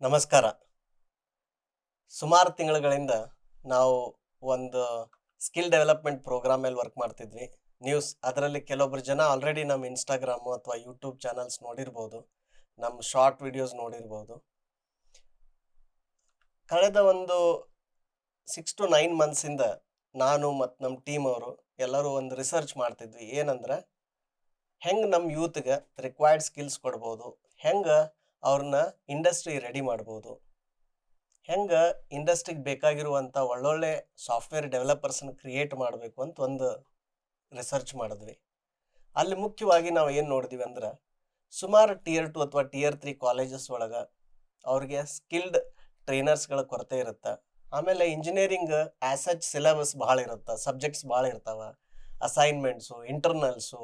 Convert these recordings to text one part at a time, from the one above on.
ನಮಸ್ಕಾರ. ಸುಮಾರು ತಿಂಗಳುಗಳಿಂದ ನಾವು ಒಂದು ಸ್ಕಿಲ್ ಡೆವಲಪ್ಮೆಂಟ್ ಪ್ರೋಗ್ರಾಮ್ ಮೇಲೆ ವರ್ಕ್ ಮಾಡ್ತಿದ್ವಿ. ಅದರಲ್ಲಿ ಕೆಲವೊಬ್ರು ಜನ ಆಲ್ರೆಡಿ ನಮ್ಮ ಇನ್ಸ್ಟಾಗ್ರಾಮು ಅಥವಾ ಯೂಟ್ಯೂಬ್ ಚಾನಲ್ಸ್ ನೋಡಿರ್ಬೋದು, ನಮ್ಮ ಶಾರ್ಟ್ ವಿಡಿಯೋಸ್ ನೋಡಿರ್ಬೋದು. ಕಳೆದ ಒಂದು 6 to 9 ಮಂತ್ಸಿಂದ ನಾನು ಮತ್ತು ನಮ್ಮ ಟೀಮ್ ಅವರು ಎಲ್ಲರೂ ಒಂದು ರಿಸರ್ಚ್ ಮಾಡ್ತಿದ್ವಿ. ಏನಂದ್ರೆ ಹೆಂಗೆ ನಮ್ಮ ಯೂತ್ಗೆ ರಿಕ್ವೈರ್ಡ್ ಸ್ಕಿಲ್ಸ್ ಕೊಡ್ಬೋದು, ಹೆಂಗೆ ಅವ್ರನ್ನ ಇಂಡಸ್ಟ್ರಿ ರೆಡಿ ಮಾಡ್ಬೋದು, ಹೆಂಗೆ ಇಂಡಸ್ಟ್ರಿಗೆ ಬೇಕಾಗಿರುವಂಥ ಒಳ್ಳೊಳ್ಳೆ ಸಾಫ್ಟ್ವೇರ್ ಡೆವಲಪರ್ಸನ್ನ ಕ್ರಿಯೇಟ್ ಮಾಡಬೇಕು ಅಂತ ಒಂದು ರಿಸರ್ಚ್ ಮಾಡಿದ್ವಿ. ಅಲ್ಲಿ ಮುಖ್ಯವಾಗಿ ನಾವು ಏನು ನೋಡಿದ್ವಿ ಅಂದ್ರೆ ಸುಮಾರು Tier 2 ಅಥವಾ Tier 3 ಕಾಲೇಜಸ್ ಒಳಗೆ ಅವ್ರಿಗೆ ಸ್ಕಿಲ್ಡ್ ಟ್ರೈನರ್ಸ್ಗಳ ಕೊರತೆ ಇರುತ್ತೆ. ಆಮೇಲೆ ಇಂಜಿನಿಯರಿಂಗ್ ಆ್ಯಸ್ ಸಚ್ ಸಿಲೆಬಸ್ ಭಾಳ ಇರುತ್ತೆ, ಸಬ್ಜೆಕ್ಟ್ಸ್ ಭಾಳ ಇರ್ತಾವೆ, ಅಸೈನ್ಮೆಂಟ್ಸು, ಇಂಟರ್ನಲ್ಸು,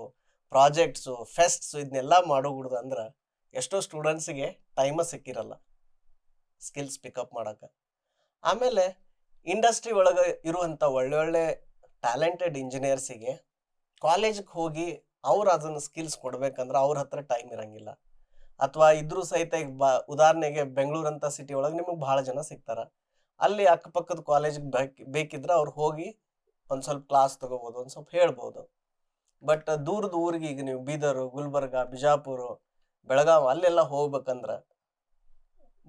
ಪ್ರಾಜೆಕ್ಟ್ಸು, ಫೆಸ್ಟ್ಸು ಇದನ್ನೆಲ್ಲ ಮಾಡೋಗುಡ್ದು ಅಂದ್ರೆ ಎಷ್ಟೋ ಸ್ಟೂಡೆಂಟ್ಸಿಗೆ ಟೈಮ ಸಿಕ್ಕಿರಲ್ಲ ಸ್ಕಿಲ್ಸ್ ಪಿಕಪ್ ಮಾಡೋಕೆ. ಆಮೇಲೆ ಇಂಡಸ್ಟ್ರಿ ಒಳಗೆ ಇರುವಂಥ ಒಳ್ಳೊಳ್ಳೆ ಟ್ಯಾಲೆಂಟೆಡ್ ಇಂಜಿನಿಯರ್ಸಿಗೆ ಕಾಲೇಜಿಗೆ ಹೋಗಿ ಅವ್ರು ಅದನ್ನು ಸ್ಕಿಲ್ಸ್ ಕೊಡ್ಬೇಕಂದ್ರೆ ಅವ್ರ ಹತ್ರ ಟೈಮ್ ಇರಂಗಿಲ್ಲ. ಅಥವಾ ಇದ್ರೂ ಸಹಿತ ಈಗ ಉದಾಹರಣೆಗೆ ಬೆಂಗಳೂರಂಥ ಸಿಟಿ ಒಳಗೆ ನಿಮಗೆ ಭಾಳ ಜನ ಸಿಗ್ತಾರೆ. ಅಲ್ಲಿ ಅಕ್ಕಪಕ್ಕದ ಕಾಲೇಜಿಗೆ ಬೇಕಿದ್ರೆ ಅವ್ರು ಹೋಗಿ ಒಂದು ಸ್ವಲ್ಪ ಕ್ಲಾಸ್ ತೊಗೋಬೋದು, ಒಂದು ಸ್ವಲ್ಪ ಹೇಳ್ಬೋದು. ಬಟ್ ದೂರದ ಊರಿಗೆ ಈಗ ನೀವು ಬೀದರು, ಗುಲ್ಬರ್ಗ, ಬಿಜಾಪುರ, ಬೆಳಗಾವಿ ಅಲ್ಲೆಲ್ಲ ಹೋಗ್ಬೇಕಂದ್ರೆ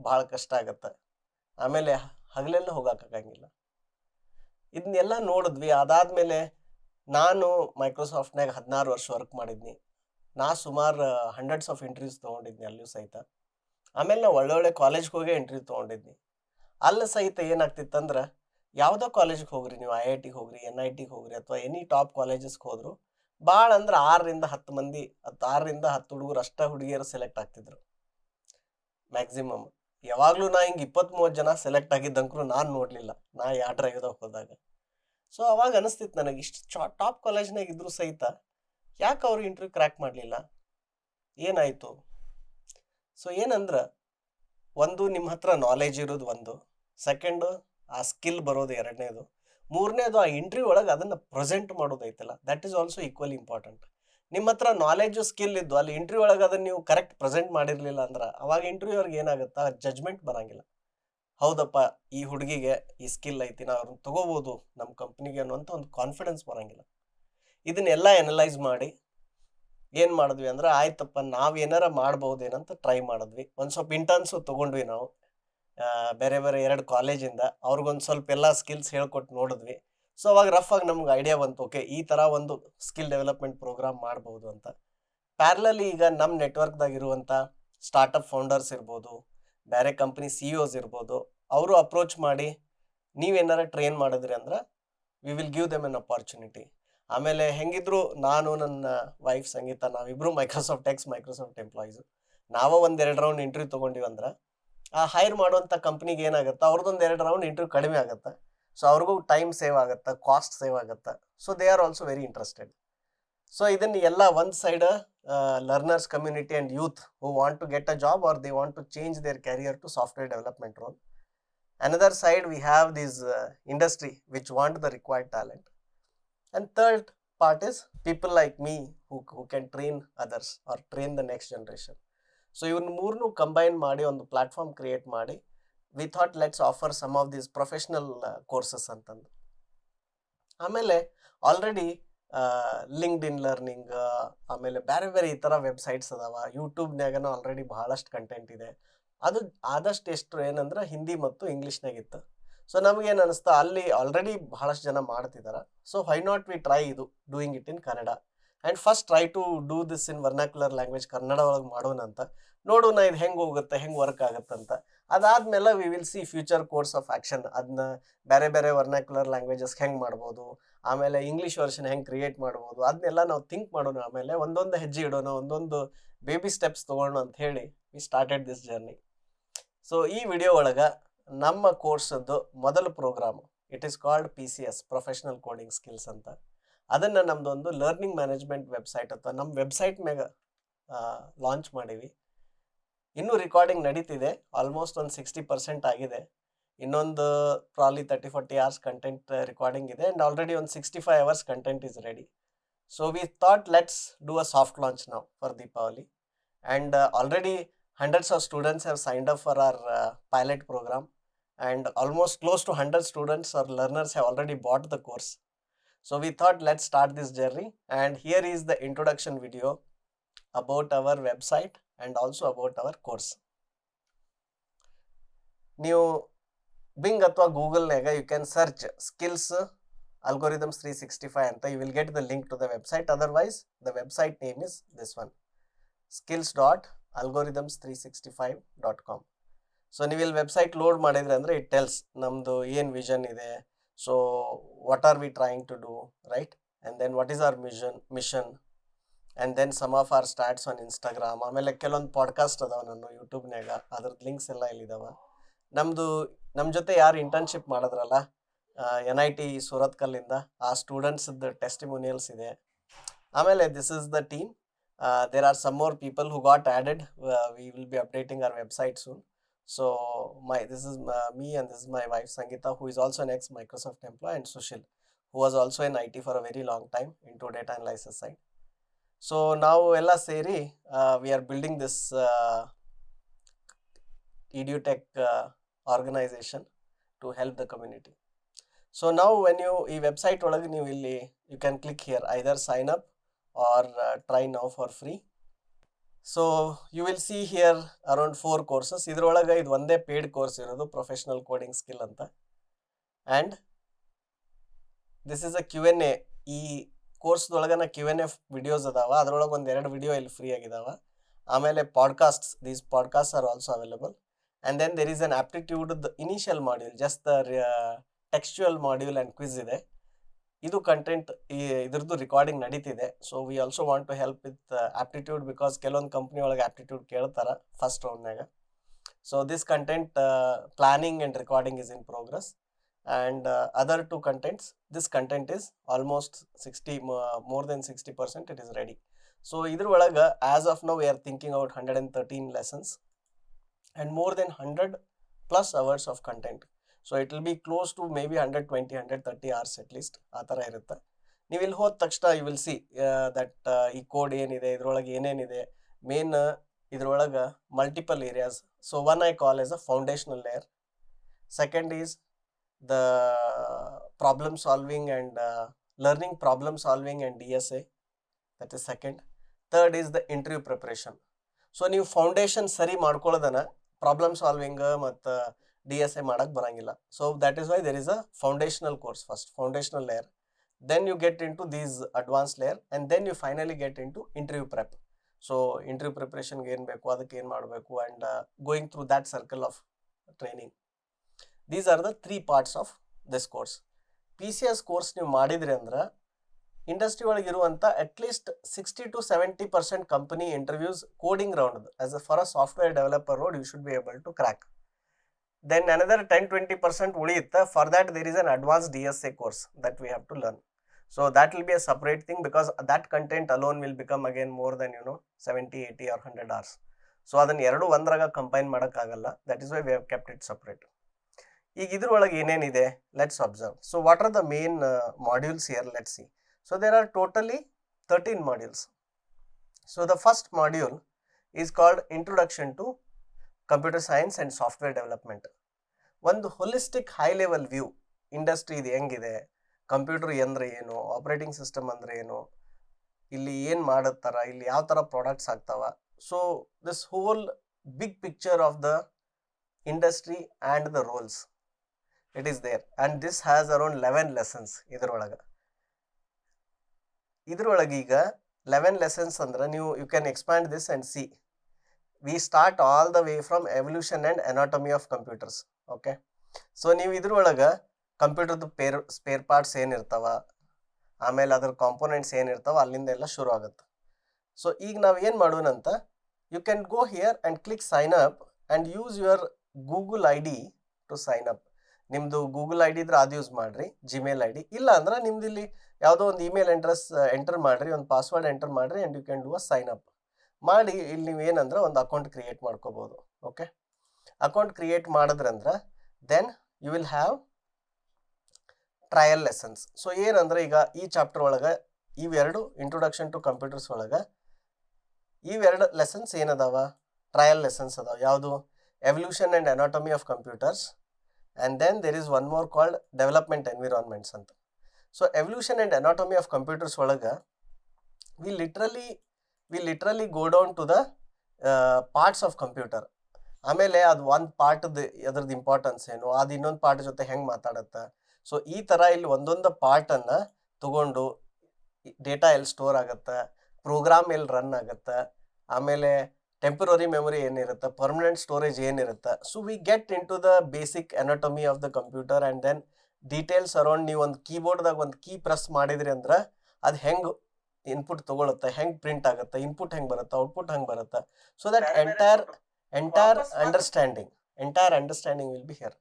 ಭಾಳ ಕಷ್ಟ ಆಗತ್ತೆ. ಆಮೇಲೆ ಹಗಲೆಲ್ಲ ಹೋಗೋಕ್ಕಾಗಂಗಿಲ್ಲ. ಇದನ್ನೆಲ್ಲ ನೋಡಿದ್ವಿ. ಅದಾದಮೇಲೆ ನಾನು ಮೈಕ್ರೋಸಾಫ್ಟ್ನಾಗ 16 ವರ್ಷ ವರ್ಕ್ ಮಾಡಿದ್ನಿ. ಸುಮಾರು ಹಂಡ್ರೆಡ್ಸ್ ಆಫ್ ಇಂಟರ್ವ್ಯೂಸ್ ತೊಗೊಂಡಿದ್ನಿ ಅಲ್ಲೂ ಸಹಿತ. ಆಮೇಲೆ ನಾವು ಒಳ್ಳೊಳ್ಳೆ ಕಾಲೇಜ್ಗೆ ಹೋಗಿ ಇಂಟರ್ವ್ಯೂ ತೊಗೊಂಡಿದ್ನಿ. ಅಲ್ಲಿ ಸಹಿತ ಏನಾಗ್ತಿತ್ತಂದ್ರೆ ಯಾವುದೋ ಕಾಲೇಜಿಗೆ ಹೋಗ್ರಿ, ನೀವು IIT ಹೋಗ್ರಿ, NIT ಹೋಗ್ರಿ, ಅಥವಾ ಎನಿ ಟಾಪ್ ಕಾಲೇಜಸ್ಗೆ ಹೋದ್ರು ಭಾಳ ಅಂದ್ರೆ 6 ರಿಂದ 10 ಮಂದಿ, 6 ರಿಂದ 10 ಹುಡುಗರು ಅಷ್ಟೇ ಹುಡುಗಿಯರು ಸೆಲೆಕ್ಟ್ ಆಗ್ತಿದ್ರು ಮ್ಯಾಕ್ಸಿಮಮ್. ಯಾವಾಗಲೂ ನಾ ಹಿಂಗೆ 20-30 ಜನ ಸೆಲೆಕ್ಟ್ ಆಗಿದ್ದಂಕರು ನಾನು ನೋಡಲಿಲ್ಲ, ನಾ ಯಾವ ಡ್ರೈವ್ದಾಗ ಹೋದಾಗ. ಸೊ ಅವಾಗ ಅನಿಸ್ತಿತ್ತು ನನಗೆ, ಇಷ್ಟು ಟಾಪ್ ಕಾಲೇಜ್ನಾಗ ಇದ್ರೂ ಸಹಿತ ಯಾಕೆ ಅವ್ರು ಇಂಟರ್ವ್ಯೂ ಕ್ರ್ಯಾಕ್ ಮಾಡಲಿಲ್ಲ, ಏನಾಯಿತು? ಸೊ ಏನಂದ್ರೆ ಒಂದು ನಿಮ್ಮ ಹತ್ರ ನಾಲೆಜ್ ಇರೋದು ಒಂದು, ಸೆಕೆಂಡು ಆ ಸ್ಕಿಲ್ ಬರೋದು ಎರಡನೇದು, ಮೂರನೇದು ಆ ಇಂಟರ್ವ್ಯೂ ಒಳಗೆ ಅದನ್ನು ಪ್ರೆಸೆಂಟ್ ಮಾಡೋದೈತಲ್ಲ, that is also equally important. ನಿಮ್ಮ ಹತ್ರ ನಾಲೆಜು ಸ್ಕಿಲ್ ಇದ್ದು ಅಲ್ಲಿ ಇಂಟರ್ವ್ಯೂ ಒಳಗೆ ಅದನ್ನು ನೀವು ಕರೆಕ್ಟ್ ಪ್ರೆಸೆಂಟ್ ಮಾಡಿರಲಿಲ್ಲ ಅಂದ್ರೆ ಅವಾಗ ಇಂಟರ್ವ್ಯೂ ಅವ್ರಿಗೆ ಏನಾಗುತ್ತಾ, ಜಜ್ಮೆಂಟ್ ಬರೋಂಗಿಲ್ಲ. ಹೌದಪ್ಪ, ಈ ಹುಡುಗಿಗೆ ಈ ಸ್ಕಿಲ್ ಐತಿ, ನಾವು ಅವ್ರನ್ನ ತೊಗೋಬೋದು ನಮ್ಮ ಕಂಪ್ನಿಗೆ ಅನ್ನುವಂಥ ಒಂದು ಕಾನ್ಫಿಡೆನ್ಸ್ ಬರೋಂಗಿಲ್ಲ. ಇದನ್ನೆಲ್ಲ ಎನಲೈಸ್ ಮಾಡಿ ಏನು ಮಾಡಿದ್ವಿ ಅಂದ್ರೆ, ಆಯ್ತಪ್ಪ ನಾವು ಏನಾರ ಮಾಡ್ಬೋದೇನಂತ ಟ್ರೈ ಮಾಡಿದ್ವಿ. ಒಂದು ಸ್ವಲ್ಪ ಇಂಟರ್ನ್ಸು ತೊಗೊಂಡ್ವಿ ನಾವು ಬೇರೆ ಬೇರೆ 2 ಕಾಲೇಜಿಂದ. ಅವ್ರಿಗೊಂದು ಸ್ವಲ್ಪ ಎಲ್ಲ ಸ್ಕಿಲ್ಸ್ ಹೇಳ್ಕೊಟ್ಟು ನೋಡಿದ್ವಿ. ಸೊ ಅವಾಗ ರಫಾಗಿ ನಮ್ಗೆ ಐಡಿಯಾ ಬಂತು, ಓಕೆ ಈ ಥರ ಒಂದು ಸ್ಕಿಲ್ ಡೆವಲಪ್ಮೆಂಟ್ ಪ್ರೋಗ್ರಾಮ್ ಮಾಡ್ಬೋದು ಅಂತ. ಪ್ಯಾರಲಲಿ ಈಗ ನಮ್ಮ ನೆಟ್ವರ್ಕ್ದಾಗ ಇರುವಂಥ ಸ್ಟಾರ್ಟಪ್ ಫೌಂಡರ್ಸ್ ಇರ್ಬೋದು, ಬೇರೆ ಕಂಪ್ನಿ CEOs ಇರ್ಬೋದು, ಅವರು ಅಪ್ರೋಚ್ ಮಾಡಿ ನೀವೇನಾರ ಟ್ರೈನ್ ಮಾಡಿದ್ರಿ ಅಂದ್ರೆ we will give them N opportunity. ಆಮೇಲೆ ಹೆಂಗಿದ್ರು ನಾನು ನನ್ನ ವೈಫ್ ಸಂಗೀತ ನಾವಿಬ್ಬರು ಮೈಕ್ರೋಸಾಫ್ಟ್ ಎಂಪ್ಲಾಯೀಸು. ನಾವೇ 1-2 ರೌಂಡ್ ಇಂಟರ್ವ್ಯೂ ತೊಗೊಂಡಿವಿ ಅಂದ್ರೆ ಆ ಹೈರ್ ಮಾಡುವಂಥ ಕಂಪ್ನಿಗೆ ಏನಾಗುತ್ತೆ, ಅವ್ರದ್ದೊಂದು 2 ರೌಂಡ್ ಇಂಟರ್ವ್ಯೂ ಕಡಿಮೆ ಆಗುತ್ತೆ. ಸೊ ಅವ್ರಿಗೂ ಟೈಮ್ ಸೇವ್ ಆಗುತ್ತೆ, ಕಾಸ್ಟ್ ಸೇವ್ ಆಗುತ್ತೆ. So they are also very interested. So ಇದನ್ನು ಎಲ್ಲ ಒಂದು side learners community and youth who want to get a job or they want to change their career to software development role. Another side we have this industry which want the required talent. And third part is people like me who can train others or train the next generation. So ಇವನ್ನ ಮೂರನ್ನು combine ಮಾಡಿ ಒಂದು platform create ಮಾಡಿ we thought let's offer some of these professional courses ಅಂತಂದು. ಆಮೇಲೆ already linked learning, ಆಮೇಲೆ ಬೇರೆ ಬೇರೆ ಈ ಥರ ವೆಬ್ಸೈಟ್ಸ್ ಅದಾವ. ಯೂಟ್ಯೂಬ್ನಾಗನೂ ಆಲ್ರೆಡಿ ಭಾಳಷ್ಟು ಕಂಟೆಂಟ್ ಇದೆ. ಅದು ಆದಷ್ಟು ಎಷ್ಟು ಏನಂದ್ರೆ ಹಿಂದಿ ಮತ್ತು ಇಂಗ್ಲೀಷ್ನಾಗಿತ್ತು. ಸೊ ನಮಗೇನು ಅನಿಸ್ತಾ, ಅಲ್ಲಿ ಆಲ್ರೆಡಿ ಭಾಳಷ್ಟು ಜನ ಮಾಡ್ತಿದ್ದಾರೆ. So why not we try doing it in Kannada and first try to do this in vernacular language, Kannada ಒಳಗೆ ಮಾಡೋಣ ಅಂತ ನೋಡೋಣ ಇದು ಹೆಂಗೆ ಹೋಗುತ್ತೆ, ಹೆಂಗೆ ವರ್ಕ್ ಆಗುತ್ತಂತ. ಅದಾದಮೇಲೆ we will see future course of action. ಅದನ್ನ ಬೇರೆ ಬೇರೆ ವರ್ನಾಕ್ಯುಲರ್ ಲ್ಯಾಂಗ್ವೇಜಸ್ ಹೆಂಗೆ ಮಾಡ್ಬೋದು, ಆಮೇಲೆ ಇಂಗ್ಲೀಷ್ ವರ್ಷನ್ ಹೆಂಗೆ ಕ್ರಿಯೇಟ್ ಮಾಡ್ಬೋದು, ಅದನ್ನೆಲ್ಲ ನಾವು ಥಿಂಕ್ ಮಾಡೋಣ. ಆಮೇಲೆ ಒಂದೊಂದು ಹೆಜ್ಜೆ ಇಡೋಣ, ಒಂದೊಂದು ಬೇಬಿ ಸ್ಟೆಪ್ಸ್ ತೊಗೊಳ್ಳೋಣ ಅಂತ ಹೇಳಿ we started this journey. So ಈ ವಿಡಿಯೋ ಒಳಗೆ ನಮ್ಮ ಕೋರ್ಸದ್ದು ಮೊದಲ program, it is called PCS, professional coding skills ಅಂತ. ಅದನ್ನು ನಮ್ಮದೊಂದು ಲರ್ನಿಂಗ್ ಮ್ಯಾನೇಜ್ಮೆಂಟ್ ವೆಬ್ಸೈಟ್ ಅಥವಾ ನಮ್ಮ ವೆಬ್ಸೈಟ್ ಮ್ಯಾಗ ಲಾಂಚ್ ಮಾಡೀವಿ. ಇನ್ನೂ ರೆಕಾರ್ಡಿಂಗ್ ನಡೀತಿದೆ, ಆಲ್ಮೋಸ್ಟ್ ಒಂದು 60% ಆಗಿದೆ. ಇನ್ನೊಂದು ಪ್ರಾಬ್ಲಿ 30-40 hours ಕಂಟೆಂಟ್ ರೆಕಾರ್ಡಿಂಗ್ ಇದೆ ಆ್ಯಂಡ್ ಆಲ್ರೆಡಿ ಒಂದು 65 hours content is ready. So we thought let's do a soft launch ನಾವು for Deepavali. And already hundreds of students have signed up for our pilot program, and almost close to 100 students or learners have already bought the course. So we thought, let's start this journey, and here is the introduction video about our website and also about our course. ನೀವು Bing ಅಥವಾ ಗೂಗಲ್ನಾಗ you can search skills algorithms 365 ಅಂತ, you will get the link to the website. Otherwise the website name is this one, skills.algorithms365.com. So ನೀವು ಇಲ್ಲಿ website load ಮಾಡಿದ್ರೆ ಅಂದರೆ it tells ನಮ್ಮದು ಏನು ವಿಷನ್ ಇದೆ, so what are we trying to do, right, and then what is our mission, and then some of our stats on Instagram. ಆಮೇಲೆ ಕೆಲವೊಂದು podcast ಅದಾವೆ ನಾನು ಯೂಟ್ಯೂಬ್ನಾಗ, ಅದ್ರದ್ದು ಲಿಂಕ್ಸ್ ಎಲ್ಲ ಇಲ್ಲಿದ್ದಾವೆ. ನಮ್ಮ ಜೊತೆ ಯಾರು ಇಂಟರ್ನ್ಶಿಪ್ ಮಾಡಿದ್ರಲ್ಲ NIT ಸೂರತ್ಕಲ್ಲಿಂದ, ಆ ಸ್ಟೂಡೆಂಟ್ಸ್ದು ಟೆಸ್ಟಿಮೋನಿಯಲ್ಸ್ ಇದೆ. ಆಮೇಲೆ this is the team. There are some more people who got added. We will be updating our website soon. So this is me, and this is my wife Sangeeta, who is also an ex-Microsoft employee, and Sushil, who was also in IT for a very long time into data analysis side. So now ella seri we are building this EduTech organization to help the community. So now when you ee website olaga ನೀವು ಇಲ್ಲಿ you can click here, either sign up or try now for free. So you will see here around 4 courses. ಇದ್ರೊಳಗೆ ಇದು ಒಂದೇ paid course ಇರೋದು, professional coding skill ಅಂತ. And this is a Q&A. ಈ ಕೋರ್ಸ್ದೊಳಗನ Q&A videos ಅದಾವ, ಅದ್ರೊಳಗೆ ಒಂದು 2 video ಇಲ್ಲಿ ಫ್ರೀ ಆಗಿದಾವ. ಆಮೇಲೆ podcasts, these podcast are also available. And then there is an aptitude initial module, just the textual module and quiz ಇದೆ. ಇದು ಕಂಟೆಂಟ್ ಇದ್ರದ್ದು ರಿಕಾರ್ಡಿಂಗ್ ನಡೀತಿದೆ. So we also want to help with aptitude, because ಕೆಲವೊಂದು company ಒಳಗೆ aptitude ಕೇಳ್ತಾರೆ first ರೌಂಡ್ನಾಗ. So this content planning and recording is in progress. And other 2 contents, this content is almost more than 60% it is ready. So ಇದ್ರೊಳಗೆ as of now we are thinking out 113 lessons and more than 100 plus hours of content. So it will be close to may be 120-130 hours at least, ಆ ಥರ ಇರುತ್ತೆ. ನೀವು ಇಲ್ಲಿ ಹೋದ ತಕ್ಷಣ you will see that ಈ code ಏನಿದೆ, ಇದ್ರೊಳಗೆ ಏನೇನಿದೆ. ಮೇನ್ ಇದ್ರೊಳಗೆ multiple areas. So one I call as a foundational layer. Second is the problem solving and learning problem solving and DSA, that is second. Third is the interview preparation. So ನೀವು foundation ಸರಿ ಮಾಡ್ಕೊಳ್ಳೋದನ್ನ problem solving ಮತ್ತು DSA ಮಾಡಕ್ಕೆ ಬರಂಗಿಲ್ಲ. So that is why there is a foundational course first, foundational layer. Then you get into these advanced layer, and then you finally get into interview prep. So interview preparation ಗೆ ಏನು ಬೇಕು, ಅದಕ್ಕೆ ಏನು ಮಾಡಬೇಕು, and going through that circle of training. These are the 3 parts of this course. PCS course ನೀವು ಮಾಡಿದ್ರಿ ಅಂದ್ರೆ industry ಒಳಗೆ ಇರುವಂಥ at least 60-70% company interviews coding round as a for a software developer role you should be able to crack. Then another 10-20% ಉಳಿಯುತ್ತೆ. For that there is an advanced DSA course that we have to learn. So that will be a separate thing, because that content alone will become again more than 70, 80 or 100 hours. So ಅದನ್ನು ಎರಡು ಒಂದ್ರಾಗ combine ಮಾಡೋಕ್ಕಾಗಲ್ಲ. That is why we have kept it separate. ಈಗ ಇದ್ರೊಳಗೆ ಏನೇನಿದೆ, let's observe. So what are the main modules here? Let's see. So there are totally 13 modules. So the first module is called Introduction to computer science and software development. ಒಂದು holistic high level view, industry ಇದು ಹೆಂಗಿದೆ, computer ಅಂದರೆ ಏನು, operating system ಅಂದರೆ ಏನು, ಇಲ್ಲಿ ಏನು ಮಾಡುತ್ತಾರ, ಇಲ್ಲಿ ಯಾವ ಥರ ಪ್ರಾಡಕ್ಟ್ಸ್ ಆಗ್ತಾವ. So this whole big picture of the industry and the roles, it is there. And this has around 11 lessons ಇದ್ರೊಳಗೆ. ಈಗ 11 lessons ಅಂದ್ರೆ ನೀವು you can expand this and see. We start all the way from evolution and anatomy of computers. Okay, so ನೀವು ಇದ್ರೊಳಗೆ ಕಂಪ್ಯೂಟರ್ದು spare parts ಏನಿರ್ತಾವ, ಆಮೇಲೆ ಅದ್ರ components ಏನಿರ್ತಾವ, ಅಲ್ಲಿಂದ ಎಲ್ಲ ಶುರು ಆಗುತ್ತೆ. ಸೊ ಈಗ ನಾವು ಏನು ಮಾಡೋಣಂತ, you can go here and click sign up and use your Google ID to sign up. ನಿಮ್ಮದು ಗೂಗಲ್ ID ಇದ್ರೆ ಅದು ಯೂಸ್ ಮಾಡಿರಿ, ಜಿಮೇಲ್ ID. ಇಲ್ಲ ಅಂದ್ರೆ ನಿಮ್ದು ಇಲ್ಲಿ ಯಾವುದೋ ಒಂದು ಇಮೇಲ್ ಅಡ್ರೆಸ್ ಎಂಟರ್ ಮಾಡಿರಿ, ಒಂದು ಪಾಸ್ವರ್ಡ್ ಎಂಟರ್ ಮಾಡಿರಿ, and you can do a sign up ಮಾಡಿ. ಇಲ್ಲಿ ನೀವು ಏನಂದ್ರೆ ಒಂದು ಅಕೌಂಟ್ ಕ್ರಿಯೇಟ್ ಮಾಡ್ಕೋಬೋದು. ಓಕೆ, ಅಕೌಂಟ್ ಕ್ರಿಯೇಟ್ ಮಾಡಿದ್ರಂದ್ರೆ then you will have trial lessons. So ಏನಂದ್ರೆ ಈಗ ಈ ಚಾಪ್ಟರ್ ಒಳಗೆ ಇವೆರಡು ಇಂಟ್ರೊಡಕ್ಷನ್ ಟು ಕಂಪ್ಯೂಟರ್ಸ್ ಒಳಗೆ ಇವೆರಡು ಲೆಸನ್ಸ್ ಏನದಾವ, ಟ್ರಯಲ್ ಲೆಸನ್ಸ್ ಅದಾವ. ಯಾವುದು? Evolution and anatomy of computers, and then there is one more called development environments ಅಂತ. So evolution and anatomy of computers ಒಳಗೆ we literally go down to the parts of computer. ಆಮೇಲೆ ಅದು ಒಂದು ಪಾರ್ಟ್ದು ಅದ್ರದ್ದು importance ಏನು, ಅದು ಇನ್ನೊಂದು ಪಾರ್ಟ್ ಜೊತೆ ಹೆಂಗೆ ಮಾತಾಡುತ್ತೆ. ಸೊ ಈ ಥರ ಇಲ್ಲಿ ಒಂದೊಂದು ಪಾರ್ಟನ್ನು ತಗೊಂಡು ಡೇಟಾ ಎಲ್ಲಿ ಸ್ಟೋರ್ ಆಗುತ್ತೆ, ಪ್ರೋಗ್ರಾಮ್ ಎಲ್ಲಿ ರನ್ ಆಗುತ್ತೆ, ಆಮೇಲೆ ಟೆಂಪರರಿ ಮೆಮೊರಿ ಏನಿರುತ್ತೆ, ಪರ್ಮನೆಂಟ್ ಸ್ಟೋರೇಜ್ ಏನಿರುತ್ತೆ. So we get in to the basic anatomy of the computer, and then details around. ನೀವು ಒಂದು ಕೀಬೋರ್ಡ್ದಾಗ ಒಂದು ಕೀ ಪ್ರೆಸ್ ಮಾಡಿದ್ರಿ ಅಂದ್ರೆ ಅದು ಹೆಂಗೆ ಇನ್ಪುಟ್ ತೊಗೊಳುತ್ತೆ, ಹೆಂಗೆ ಪ್ರಿಂಟ್ ಆಗುತ್ತೆ, ಇನ್ಪುಟ್ ಹೆಂಗೆ ಬರುತ್ತೆ, ಔಟ್ಪುಟ್ ಹೆಂಗೆ ಬರುತ್ತೆ. So that entire understanding will be here.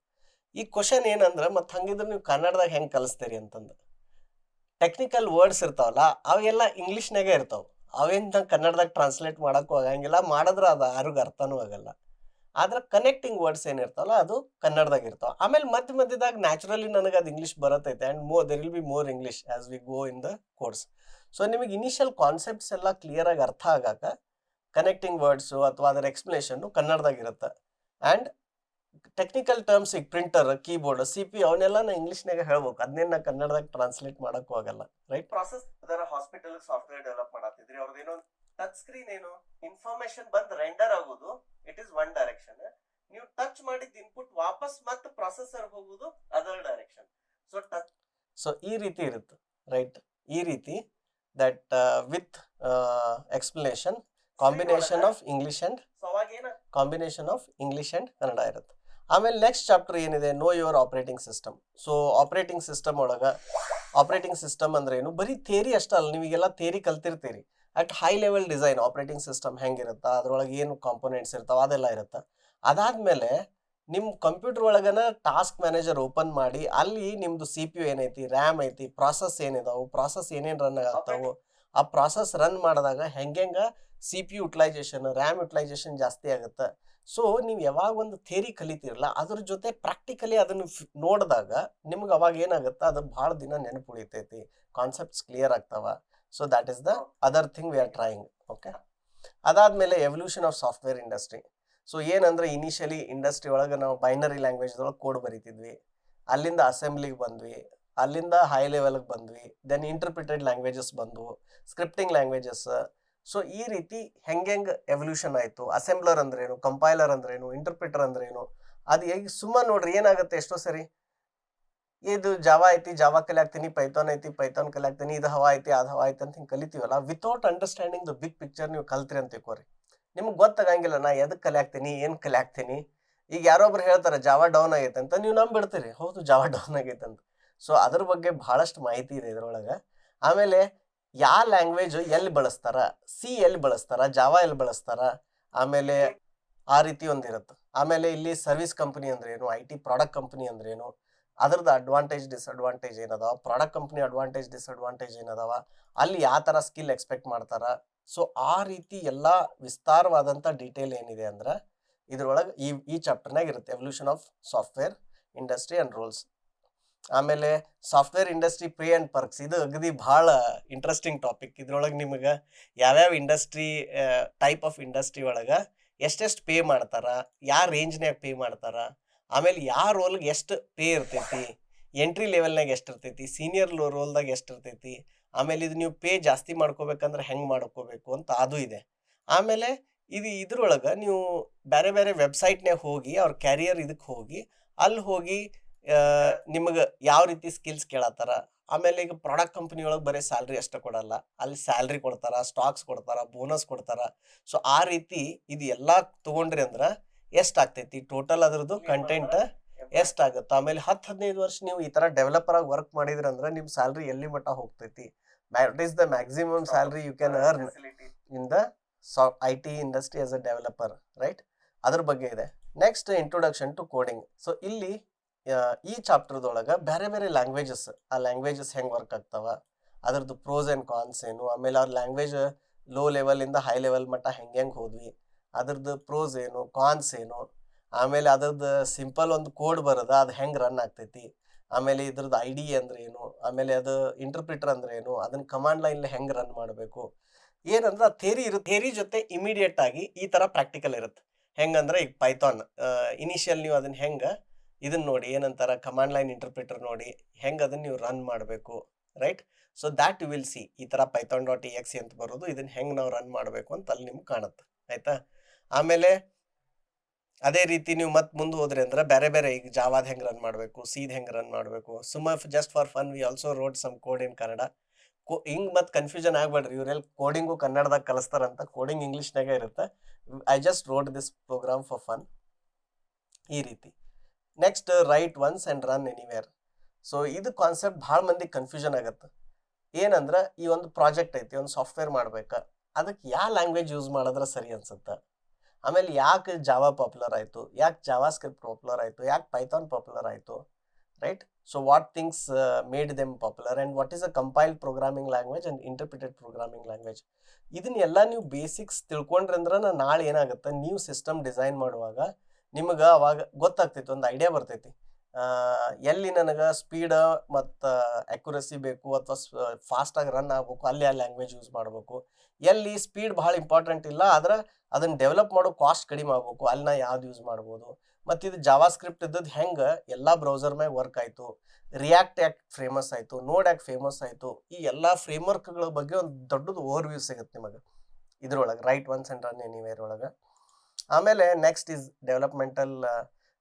ಈ ಕ್ವಶನ್ ಏನಂದ್ರೆ, ಮತ್ತು ಹಂಗಿದ್ರೆ ನೀವು ಕನ್ನಡದಾಗ ಹೆಂಗೆ ಕಲಿಸ್ತೀರಿ ಅಂತಂದು. ಟೆಕ್ನಿಕಲ್ ವರ್ಡ್ಸ್ ಇರ್ತಾವಲ್ಲ ಅವೆಲ್ಲ ಇಂಗ್ಲೀಷ್ನಾಗೆ ಇರ್ತಾವೆ, ಅವೇನು ನಂಗೆ ಕನ್ನಡದಾಗ ಟ್ರಾನ್ಸ್ಲೇಟ್ ಮಾಡೋಕ್ಕೂ ಆಗಂಗಿಲ್ಲ, ಮಾಡಿದ್ರೆ ಅದು ಯಾರಿಗೂ ಅರ್ಥನೂ ಆಗಲ್ಲ. ಆದ್ರೆ ಕನೆಕ್ಟಿಂಗ್ ವರ್ಡ್ಸ್ ಏನಿರ್ತಾವಲ್ಲ ಅದು ಕನ್ನಡದಾಗ ಇರ್ತಾವೆ. ಆಮೇಲೆ ಮಧ್ಯದಾಗ ನ್ಯಾಚುರಲಿ ನನಗೆ ಅದು ಇಂಗ್ಲೀಷ್ ಬರತೈತೆ, and there will be more English as we go in the course. So ನಿಮಗೆ ಇನಿಷಿಯಲ್ ಕಾನ್ಸೆಪ್ಟ್ಸ್ ಎಲ್ಲ ಕ್ಲಿಯರಾಗಿ ಅರ್ಥ ಆಗಾಕ ಕನೆಕ್ಟಿಂಗ್ ವರ್ಡ್ಸು ಅಥವಾ ಅದರ ಎಕ್ಸ್ಪ್ಲನೇಷನ್ನು ಕನ್ನಡದಾಗಿರುತ್ತೆ. ಆ್ಯಂಡ್ ಟೆಕ್ನಿಕಲ್ ಟರ್ಮ್ಸ್, ಈಗ ಪ್ರಿಂಟರ್, ಕೀಬೋರ್ಡ್, CP ಅವನ್ನೆಲ್ಲ ನಾ ಇಂಗ್ಲೀಷ್ನಾಗ ಹೇಳ್ಬೇಕು, ಅದನ್ನೇನು ನಾ ಕನ್ನಡದಾಗ ಟ್ರಾನ್ಸ್ಲೇಟ್ ಮಾಡೋಕ್ಕೂ ಆಗಲ್ಲ, ರೈಟ್? ಪ್ರಾಸೆಸ್ ಅದರ ಹಾಸ್ಪಿಟಲ್ ಸಾಫ್ಟ್ವೇರ್ ಡೆವಲಪ್ ಮಾಡತ್ತಿದ್ರಿ, ಅವ್ರದ್ದು ಏನೋ ಟಚ್ ಸ್ಕ್ರೀನ್ ಏನು ಇನ್ಫಾರ್ಮೇಶನ್ ಬಂದು ರೆಂಡರ್ ಆಗೋದು, ಇಟ್ ಈಸ್ ಒನ್ ಡೈರೆಕ್ಷನ್. ನೀವು ಟಚ್ ಮಾಡಿದ ಇನ್ಪುಟ್ ವಾಪಸ್ ಮತ್ತೆ ಪ್ರಾಸೆಸರ್ ಹೋಗೋದು ಅದರ್ ಡೈರೆಕ್ಷನ್. ಸೊ ಈ ರೀತಿ ಇರುತ್ತೆ, ರೈಟ್? ಈ ರೀತಿ that with explanation combination of English and Kannada ಇರುತ್ತೆ. ಆಮೇಲೆ ನೆಕ್ಸ್ಟ್ ಚಾಪ್ಟರ್ ಏನಿದೆ, know your operating system. So operating system ಒಳಗೆ ಆಪರೇಟಿಂಗ್ ಸಿಸ್ಟಮ್ ಅಂದ್ರೆ ಏನು, ಬರೀ ಥಿಯರಿ ಅಷ್ಟೇ ಅಲ್ಲ, ನೀವಿಗೆಲ್ಲ ಥಿಯರಿ ಕಲ್ತಿರ್ತೀರಿ. At high level design operating system ಹೆಂಗಿರುತ್ತೆ, ಅದ್ರೊಳಗೆ ಏನು ಕಾಂಪೋನೆಂಟ್ಸ್ ಇರ್ತಾವೆ ಅದೆಲ್ಲ ಇರುತ್ತೆ. ಅದಾದ್ಮೇಲೆ ನಿಮ್ಮ ಕಂಪ್ಯೂಟರ್ ಒಳಗನ ಟಾಸ್ಕ್ ಮ್ಯಾನೇಜರ್ ಓಪನ್ ಮಾಡಿ ಅಲ್ಲಿ ನಿಮ್ದು CPU ಏನೈತಿ, ರ್ಯಾಮ್ ಐತಿ, ಪ್ರಾಸೆಸ್ ಏನಿದಾವು, ಪ್ರಾಸೆಸ್ ಏನೇನು ರನ್ ಆಗ್ತಾವು, ಆ ಪ್ರಾಸೆಸ್ ರನ್ ಮಾಡಿದಾಗ ಹೆಂಗೆ CPU ಯುಟಿಲೈಸೇಷನ್, ರ್ಯಾಮ್ ಯುಟಿಲೈಸೇಷನ್ ಜಾಸ್ತಿ ಆಗುತ್ತೆ. ಸೊ ನೀವು ಯಾವಾಗ ಒಂದು ಥಿಯರಿ ಕಲಿತಿರಲ್ಲ ಅದ್ರ ಜೊತೆ ಪ್ರಾಕ್ಟಿಕಲಿ ಅದನ್ನು ನೋಡಿದಾಗ ನಿಮ್ಗೆ ಅವಾಗ ಏನಾಗುತ್ತೆ, ಅದು ಭಾಳ ದಿನ ನೆನಪು ಉಳಿತೈತಿ, ಕಾನ್ಸೆಪ್ಟ್ಸ್ ಕ್ಲಿಯರ್ ಆಗ್ತಾವ. So that is the other thing we are trying. Okay, ಅದಾದಮೇಲೆ evolution of software industry. So ಏನಂದ್ರೆ, ಇನಿಷಿಯಲಿ ಇಂಡಸ್ಟ್ರಿ ಒಳಗೆ ನಾವು ಬೈನರಿ ಲ್ಯಾಂಗ್ವೇಜ್ದೊಳಗೆ ಕೋಡ್ ಬರೀತಿದ್ವಿ, ಅಲ್ಲಿಂದ ಅಸೆಂಬ್ಲಿಗೆ ಬಂದ್ವಿ, ಅಲ್ಲಿಂದ ಹೈ ಲೆವೆಲ್ಗೆ ಬಂದ್ವಿ, ದೆನ್ ಇಂಟರ್ಪ್ರಿಟೆಡ್ ಲ್ಯಾಂಗ್ವೇಜಸ್ ಬಂದವು, ಸ್ಕ್ರಿಪ್ಟಿಂಗ್ ಲ್ಯಾಂಗ್ವೇಜಸ್. ಸೊ ಈ ರೀತಿ ಹೆಂಗೆ ಎವಲ್ಯೂಷನ್ ಆಯಿತು. ಅಸೆಂಬ್ಲರ್ ಅಂದ್ರೇನು, ಕಂಪೈಲರ್ ಅಂದ್ರೇನು, ಇಂಟರ್ಪ್ರಿಟರ್ ಅಂದ್ರೇನು, ಅದು ಈಗ ಸುಮ್ಮನೆ ನೋಡ್ರಿ ಏನಾಗುತ್ತೆ, ಎಷ್ಟೋ ಸರಿ ಇದು ಜಾವಾ ಐತಿ, ಜಾವಾ ಕಲಿಯಾಕ್ತೀನಿ, ಪೈಥಾನ್ ಐತಿ, ಪೈಥಾನ್ ಕಲಿಯಾಕ್ತೀನಿ, ಇದು ಹವಾ ಐತಿ, ಅದು ಹವಾ ಐತಿ ಅಂತ ಹಿಂಗೆ ಕಲಿತೀವಲ್ಲ, without understanding the big picture ನೀವು ಕಲ್ತ್ರಿ ಅಂತ ತಿಳ್ಕೊರಿ. ನಿಮ್ಗೆ ಗೊತ್ತಾಗಂಗಿಲ್ಲ ನಾ ಎದಕ್ಕೆ ಕಲಿಯಾಕ್ತೀನಿ, ಏನು ಕಲಿಯಾಕ್ತೀನಿ. ಈಗ ಯಾರೊಬ್ರು ಹೇಳ್ತಾರೆ ಜಾವಾ ಡೌನ್ ಆಗೈತೆ ಅಂತ, ನೀವು ನಂಬಿಡ್ತೀರಿ, ಹೌದು ಜಾವಾ ಡೌನ್ ಆಗೈತೆ ಅಂತ. ಸೊ ಅದ್ರ ಬಗ್ಗೆ ಭಾಳಷ್ಟು ಮಾಹಿತಿ ಇದೆ ಇದ್ರೊಳಗೆ. ಆಮೇಲೆ ಯಾವ ಲ್ಯಾಂಗ್ವೇಜ್ ಎಲ್ಲಿ ಬಳಸ್ತಾರ, ಸಿ ಎಲ್ಲಿ ಬಳಸ್ತಾರ, ಜಾವಾ ಎಲ್ಲಿ ಬಳಸ್ತಾರ, ಆಮೇಲೆ ಆ ರೀತಿ ಒಂದಿರುತ್ತೆ. ಆಮೇಲೆ ಇಲ್ಲಿ ಸರ್ವಿಸ್ ಕಂಪ್ನಿ ಅಂದ್ರೇನು, IT ಪ್ರಾಡಕ್ಟ್ ಕಂಪ್ನಿ ಅಂದ್ರೇನು, ಅದ್ರದ್ದು ಅಡ್ವಾಂಟೇಜ್ ಡಿಸ್ಅಡ್ವಾಂಟೇಜ್ ಏನದಾವ, ಪ್ರಾಡಕ್ಟ್ ಕಂಪ್ನಿ ಅಡ್ವಾಂಟೇಜ್ ಡಿಸ್ಅಡ್ವಾಂಟೇಜ್ ಏನದಾವ, ಅಲ್ಲಿ ಯಾವ ಥರ ಸ್ಕಿಲ್ ಎಕ್ಸ್ಪೆಕ್ಟ್ ಮಾಡ್ತಾರ. ಸೊ ಆ ರೀತಿ ಎಲ್ಲ ವಿಸ್ತಾರವಾದಂಥ ಡೀಟೇಲ್ ಏನಿದೆ ಅಂದ್ರೆ ಇದ್ರೊಳಗೆ ಈ ಚಾಪ್ಟರ್ನಾಗ ಇರುತ್ತೆ, evolution of software industry and rules. ಆಮೇಲೆ software industry pay and perks, ಇದು ಅಗದಿ ಭಾಳ ಇಂಟ್ರೆಸ್ಟಿಂಗ್ ಟಾಪಿಕ್. ಇದ್ರೊಳಗೆ ನಿಮಗೆ ಯಾವ್ಯಾವ ಇಂಡಸ್ಟ್ರಿ, ಟೈಪ್ ಆಫ್ ಇಂಡಸ್ಟ್ರಿ ಒಳಗೆ ಎಷ್ಟೆಷ್ಟು ಪೇ ಮಾಡ್ತಾರ, ಯಾವ ರೇಂಜ್ನಾಗ ಪೇ ಮಾಡ್ತಾರ, ಆಮೇಲೆ ಯಾವ ರೋಲ್ಗೆ ಎಷ್ಟು ಪೇ ಇರ್ತೈತಿ, ಎಂಟ್ರಿ ಲೆವೆಲ್ನಾಗ ಎಷ್ಟು ಇರ್ತೈತಿ, ಸೀನಿಯರ್ ರೋಲ್ದಾಗ ಎಷ್ಟು ಇರ್ತೈತಿ, ಆಮೇಲೆ ಇದು ನೀವು ಪೇ ಜಾಸ್ತಿ ಮಾಡ್ಕೋಬೇಕಂದ್ರೆ ಹೆಂಗೆ ಮಾಡ್ಕೋಬೇಕು ಅಂತ ಅದು ಇದೆ. ಆಮೇಲೆ ಇದ್ರೊಳಗೆ ನೀವು ಬೇರೆ ಬೇರೆ ವೆಬ್ಸೈಟ್ನಾಗ ಹೋಗಿ ಅವ್ರ ಕ್ಯಾರಿಯರ್ ಇದಕ್ಕೆ ಹೋಗಿ ಅಲ್ಲಿ ಹೋಗಿ ನಿಮಗೆ ಯಾವ ರೀತಿ ಸ್ಕಿಲ್ಸ್ ಕೇಳತ್ತಾರ. ಆಮೇಲೆ ಈಗ ಪ್ರಾಡಕ್ಟ್ ಕಂಪ್ನಿ ಒಳಗೆ ಬರೀ ಸ್ಯಾಲ್ರಿ ಅಷ್ಟೇ ಕೊಡಲ್ಲ, ಅಲ್ಲಿ ಸ್ಯಾಲ್ರಿ ಕೊಡ್ತಾರ, ಸ್ಟಾಕ್ಸ್ ಕೊಡ್ತಾರ, ಬೋನಸ್ ಕೊಡ್ತಾರ. ಸೊ ಆ ರೀತಿ ಇದು ಎಲ್ಲ ತೊಗೊಂಡ್ರಿ ಅಂದ್ರೆ ಎಷ್ಟಾಗ್ತೈತಿ ಟೋಟಲ್ ಅದ್ರದ್ದು ಕಂಟೆಂಟ್ ಎಷ್ಟಾಗುತ್ತೆ. ಆಮೇಲೆ 10-15 ವರ್ಷ ನೀವು ಈ ಥರ ಡೆವಲಪರ್ ಆಗಿ ವರ್ಕ್ ಮಾಡಿದ್ರಿ ಅಂದ್ರೆ ನಿಮ್ಮ ಸ್ಯಾಲ್ರಿ ಎಲ್ಲಿ ಮಟ್ಟ ಹೋಗ್ತೈತಿ, what is the maximum salary you can earn in the IT industry as a developer, right? ಅದ್ರ ಬಗ್ಗೆ ಇದೆ. Next introduction to coding. So ಇಲ್ಲಿ ಈ ಚಾಪ್ಟರ್ದೊಳಗೆ ಬೇರೆ ಬೇರೆ ಲ್ಯಾಂಗ್ವೇಜಸ್, ಆ ಲ್ಯಾಂಗ್ವೇಜಸ್ ಹೆಂಗೆ ವರ್ಕ್ ಆಗ್ತಾವ, ಅದ್ರದ್ದು ಪ್ರೋಸ್ ಆ್ಯಂಡ್ ಕಾನ್ಸ್ ಏನು, ಆಮೇಲೆ ಅವ್ರ ಲ್ಯಾಂಗ್ವೇಜ್ ಲೋ ಲೆವೆಲಿಂದ ಹೈ ಲೆವೆಲ್ ಮಟ್ಟ ಹೆಂಗೆ ಹೋದ್ವಿ, ಅದ್ರದ್ದು ಪ್ರೋಸ್ ಏನು, ಕಾನ್ಸ್ ಏನು, ಆಮೇಲೆ ಅದ್ರದ್ದು ಸಿಂಪಲ್ ಒಂದು ಕೋಡ್ ಬರೋದ ಅದು ಹೆಂಗೆ ರನ್ ಆಗ್ತೈತಿ, ಆಮೇಲೆ ಇದ್ರದ್ದು ID ಅಂದ್ರೆ ಏನು, ಆಮೇಲೆ ಅದು ಇಂಟರ್ಪ್ರಿಟರ್ ಅಂದ್ರೆ ಏನು, ಅದನ್ನು ಕಮಾಂಡ್ ಲೈನ್ಲಿ ಹೆಂಗೆ ರನ್ ಮಾಡಬೇಕು. ಏನಂದ್ರೆ ಆ ಥಿಯರಿ ಇರುತ್ತೆ, ಥಿಯರಿ ಜೊತೆ ಇಮಿಡಿಯೇಟ್ ಆಗಿ ಈ ಥರ ಪ್ರಾಕ್ಟಿಕಲ್ ಇರುತ್ತೆ. ಹೆಂಗಂದ್ರೆ ಈಗ ಪೈಥಾನ್ ಇನಿಷಿಯಲ್ ನೀವು ಅದನ್ನ ಇದನ್ನ ನೋಡಿ ಏನಂತಾರ ಕಮಾಂಡ್ ಲೈನ್ ಇಂಟರ್ಪ್ರಿಟರ್ ನೋಡಿ ಹೆಂಗೆ ಅದನ್ನ ನೀವು ರನ್ ಮಾಡಬೇಕು, right? So that you will see ಈ ಥರ ಪೈಥಾನ್ ಡಾಟ್ ಇ ಎಕ್ಸ್ ಅಂತ ಬರೋದು, ಇದನ್ನ ಹೆಂಗೆ ನಾವು ರನ್ ಮಾಡಬೇಕು ಅಂತ ಅಲ್ಲಿ ನಿಮ್ಗೆ ಕಾಣುತ್ತೆ, ಆಯ್ತಾ? ಆಮೇಲೆ ಅದೇ ರೀತಿ ನೀವು ಮತ್ತೆ ಮುಂದೆ ಹೋದ್ರಿ ಅಂದ್ರೆ ಬೇರೆ ಬೇರೆ ಈಗ ಜಾವಾದ ಹೆಂಗೆ ರನ್ ಮಾಡಬೇಕು, ಸೀದ್ ಹೆಂಗೆ ರನ್ ಮಾಡಬೇಕು. Just for fun we also wrote some code in Kannada. ಹಿಂಗೆ ಮತ್ತೆ ಕನ್ಫ್ಯೂಷನ್ ಆಗ್ಬೇಡ್ರಿ, ಇವರೆಲ್ಲ ಕೋಡಿಂಗು ಕನ್ನಡದಾಗ ಕಲಿಸ್ತಾರಂತ, ಕೋಡಿಂಗ್ ಇಂಗ್ಲೀಷ್ನಾಗೆ ಇರುತ್ತೆ. I just wrote this program for fun, ಈ ರೀತಿ. Next write once and run anywhere. So ಇದು ಕಾನ್ಸೆಪ್ಟ್ ಭಾಳ ಮಂದಿ ಕನ್ಫ್ಯೂಷನ್ ಆಗುತ್ತೆ. ಏನಂದ್ರೆ ಈ ಒಂದು ಪ್ರಾಜೆಕ್ಟ್ ಐತಿ, ಒಂದು ಸಾಫ್ಟ್ವೇರ್ ಮಾಡ್ಬೇಕು, ಅದಕ್ಕೆ ಯಾವ ಲ್ಯಾಂಗ್ವೇಜ್ ಯೂಸ್ ಮಾಡಿದ್ರೆ ಸರಿ ಅನ್ಸುತ್ತೆ, ಆಮೇಲೆ ಯಾಕೆ ಜಾವಾ ಪಾಪ್ಯುಲರ್ ಆಯಿತು, ಯಾಕೆ ಜಾವಾ ಸ್ಕ್ರಿಪ್ಟ್ ಪಾಪ್ಯುಲರ್ ಆಯಿತು, ಯಾಕೆ ಪೈಥಾನ್ ಪಾಪ್ಯುಲರ್ ಆಯಿತು, right? So what things made them popular and what is a compiled programming language and interpreted programming language. ಇದನ್ನೆಲ್ಲ ನೀವು ಬೇಸಿಕ್ಸ್ ತಿಳ್ಕೊಂಡ್ರೆ ಅಂದ್ರೆ ನಾಳೆ ಏನಾಗುತ್ತೆ, ನೀವು ಸಿಸ್ಟಮ್ ಡಿಸೈನ್ ಮಾಡುವಾಗ ನಿಮಗೆ ಅವಾಗ ಗೊತ್ತಾಗ್ತೈತಿ, ಒಂದು ಐಡಿಯಾ ಬರ್ತೈತಿ. ಎಲ್ಲಿ ನನಗೆ ಸ್ಪೀಡ್ ಮತ್ತು ಅಕ್ಯುರಸಿ ಬೇಕು ಅಥವಾ ಫಾಸ್ಟಾಗಿ ರನ್ ಆಗ್ಬೇಕು, ಅಲ್ಲಿ ಆ ಲ್ಯಾಂಗ್ವೇಜ್ ಯೂಸ್ ಮಾಡಬೇಕು. ಎಲ್ಲಿ ಸ್ಪೀಡ್ ಭಾಳ ಇಂಪಾರ್ಟೆಂಟ್ ಇಲ್ಲ ಆದ್ರೆ ಅದನ್ನು ಡೆವಲಪ್ ಮಾಡೋ ಕಾಸ್ಟ್ ಕಡಿಮೆ ಆಗಬೇಕು, ಅಲ್ಲಿ ನಾ ಯಾವ್ದು ಯೂಸ್ ಮಾಡ್ಬೋದು. ಮತ್ತು ಇದು ಜಾವಾ ಸ್ಕ್ರಿಪ್ಟ್ ಇದ್ದದ್ದು ಹೆಂಗೆ ಎಲ್ಲ ಬ್ರೌಸರ್ ಮ್ಯಾಗ ವರ್ಕ್ ಆಯಿತು, ರಿಯಾಕ್ಟ್ ಯಾಕೆ ಫೇಮಸ್ ಆಯಿತು, ನೋಡ್ ಯಾಕೆ ಫೇಮಸ್ ಆಯಿತು, ಈ ಎಲ್ಲ ಫ್ರೇಮ್ವರ್ಕ್ಗಳ ಬಗ್ಗೆ ಒಂದು ದೊಡ್ಡದು ಓವರ್ ವ್ಯೂ ಸಿಗುತ್ತೆ ನಿಮಗೆ ಇದ್ರೊಳಗೆ right once and run anywhere ಒಳಗೆ. ಆಮೇಲೆ next is developmental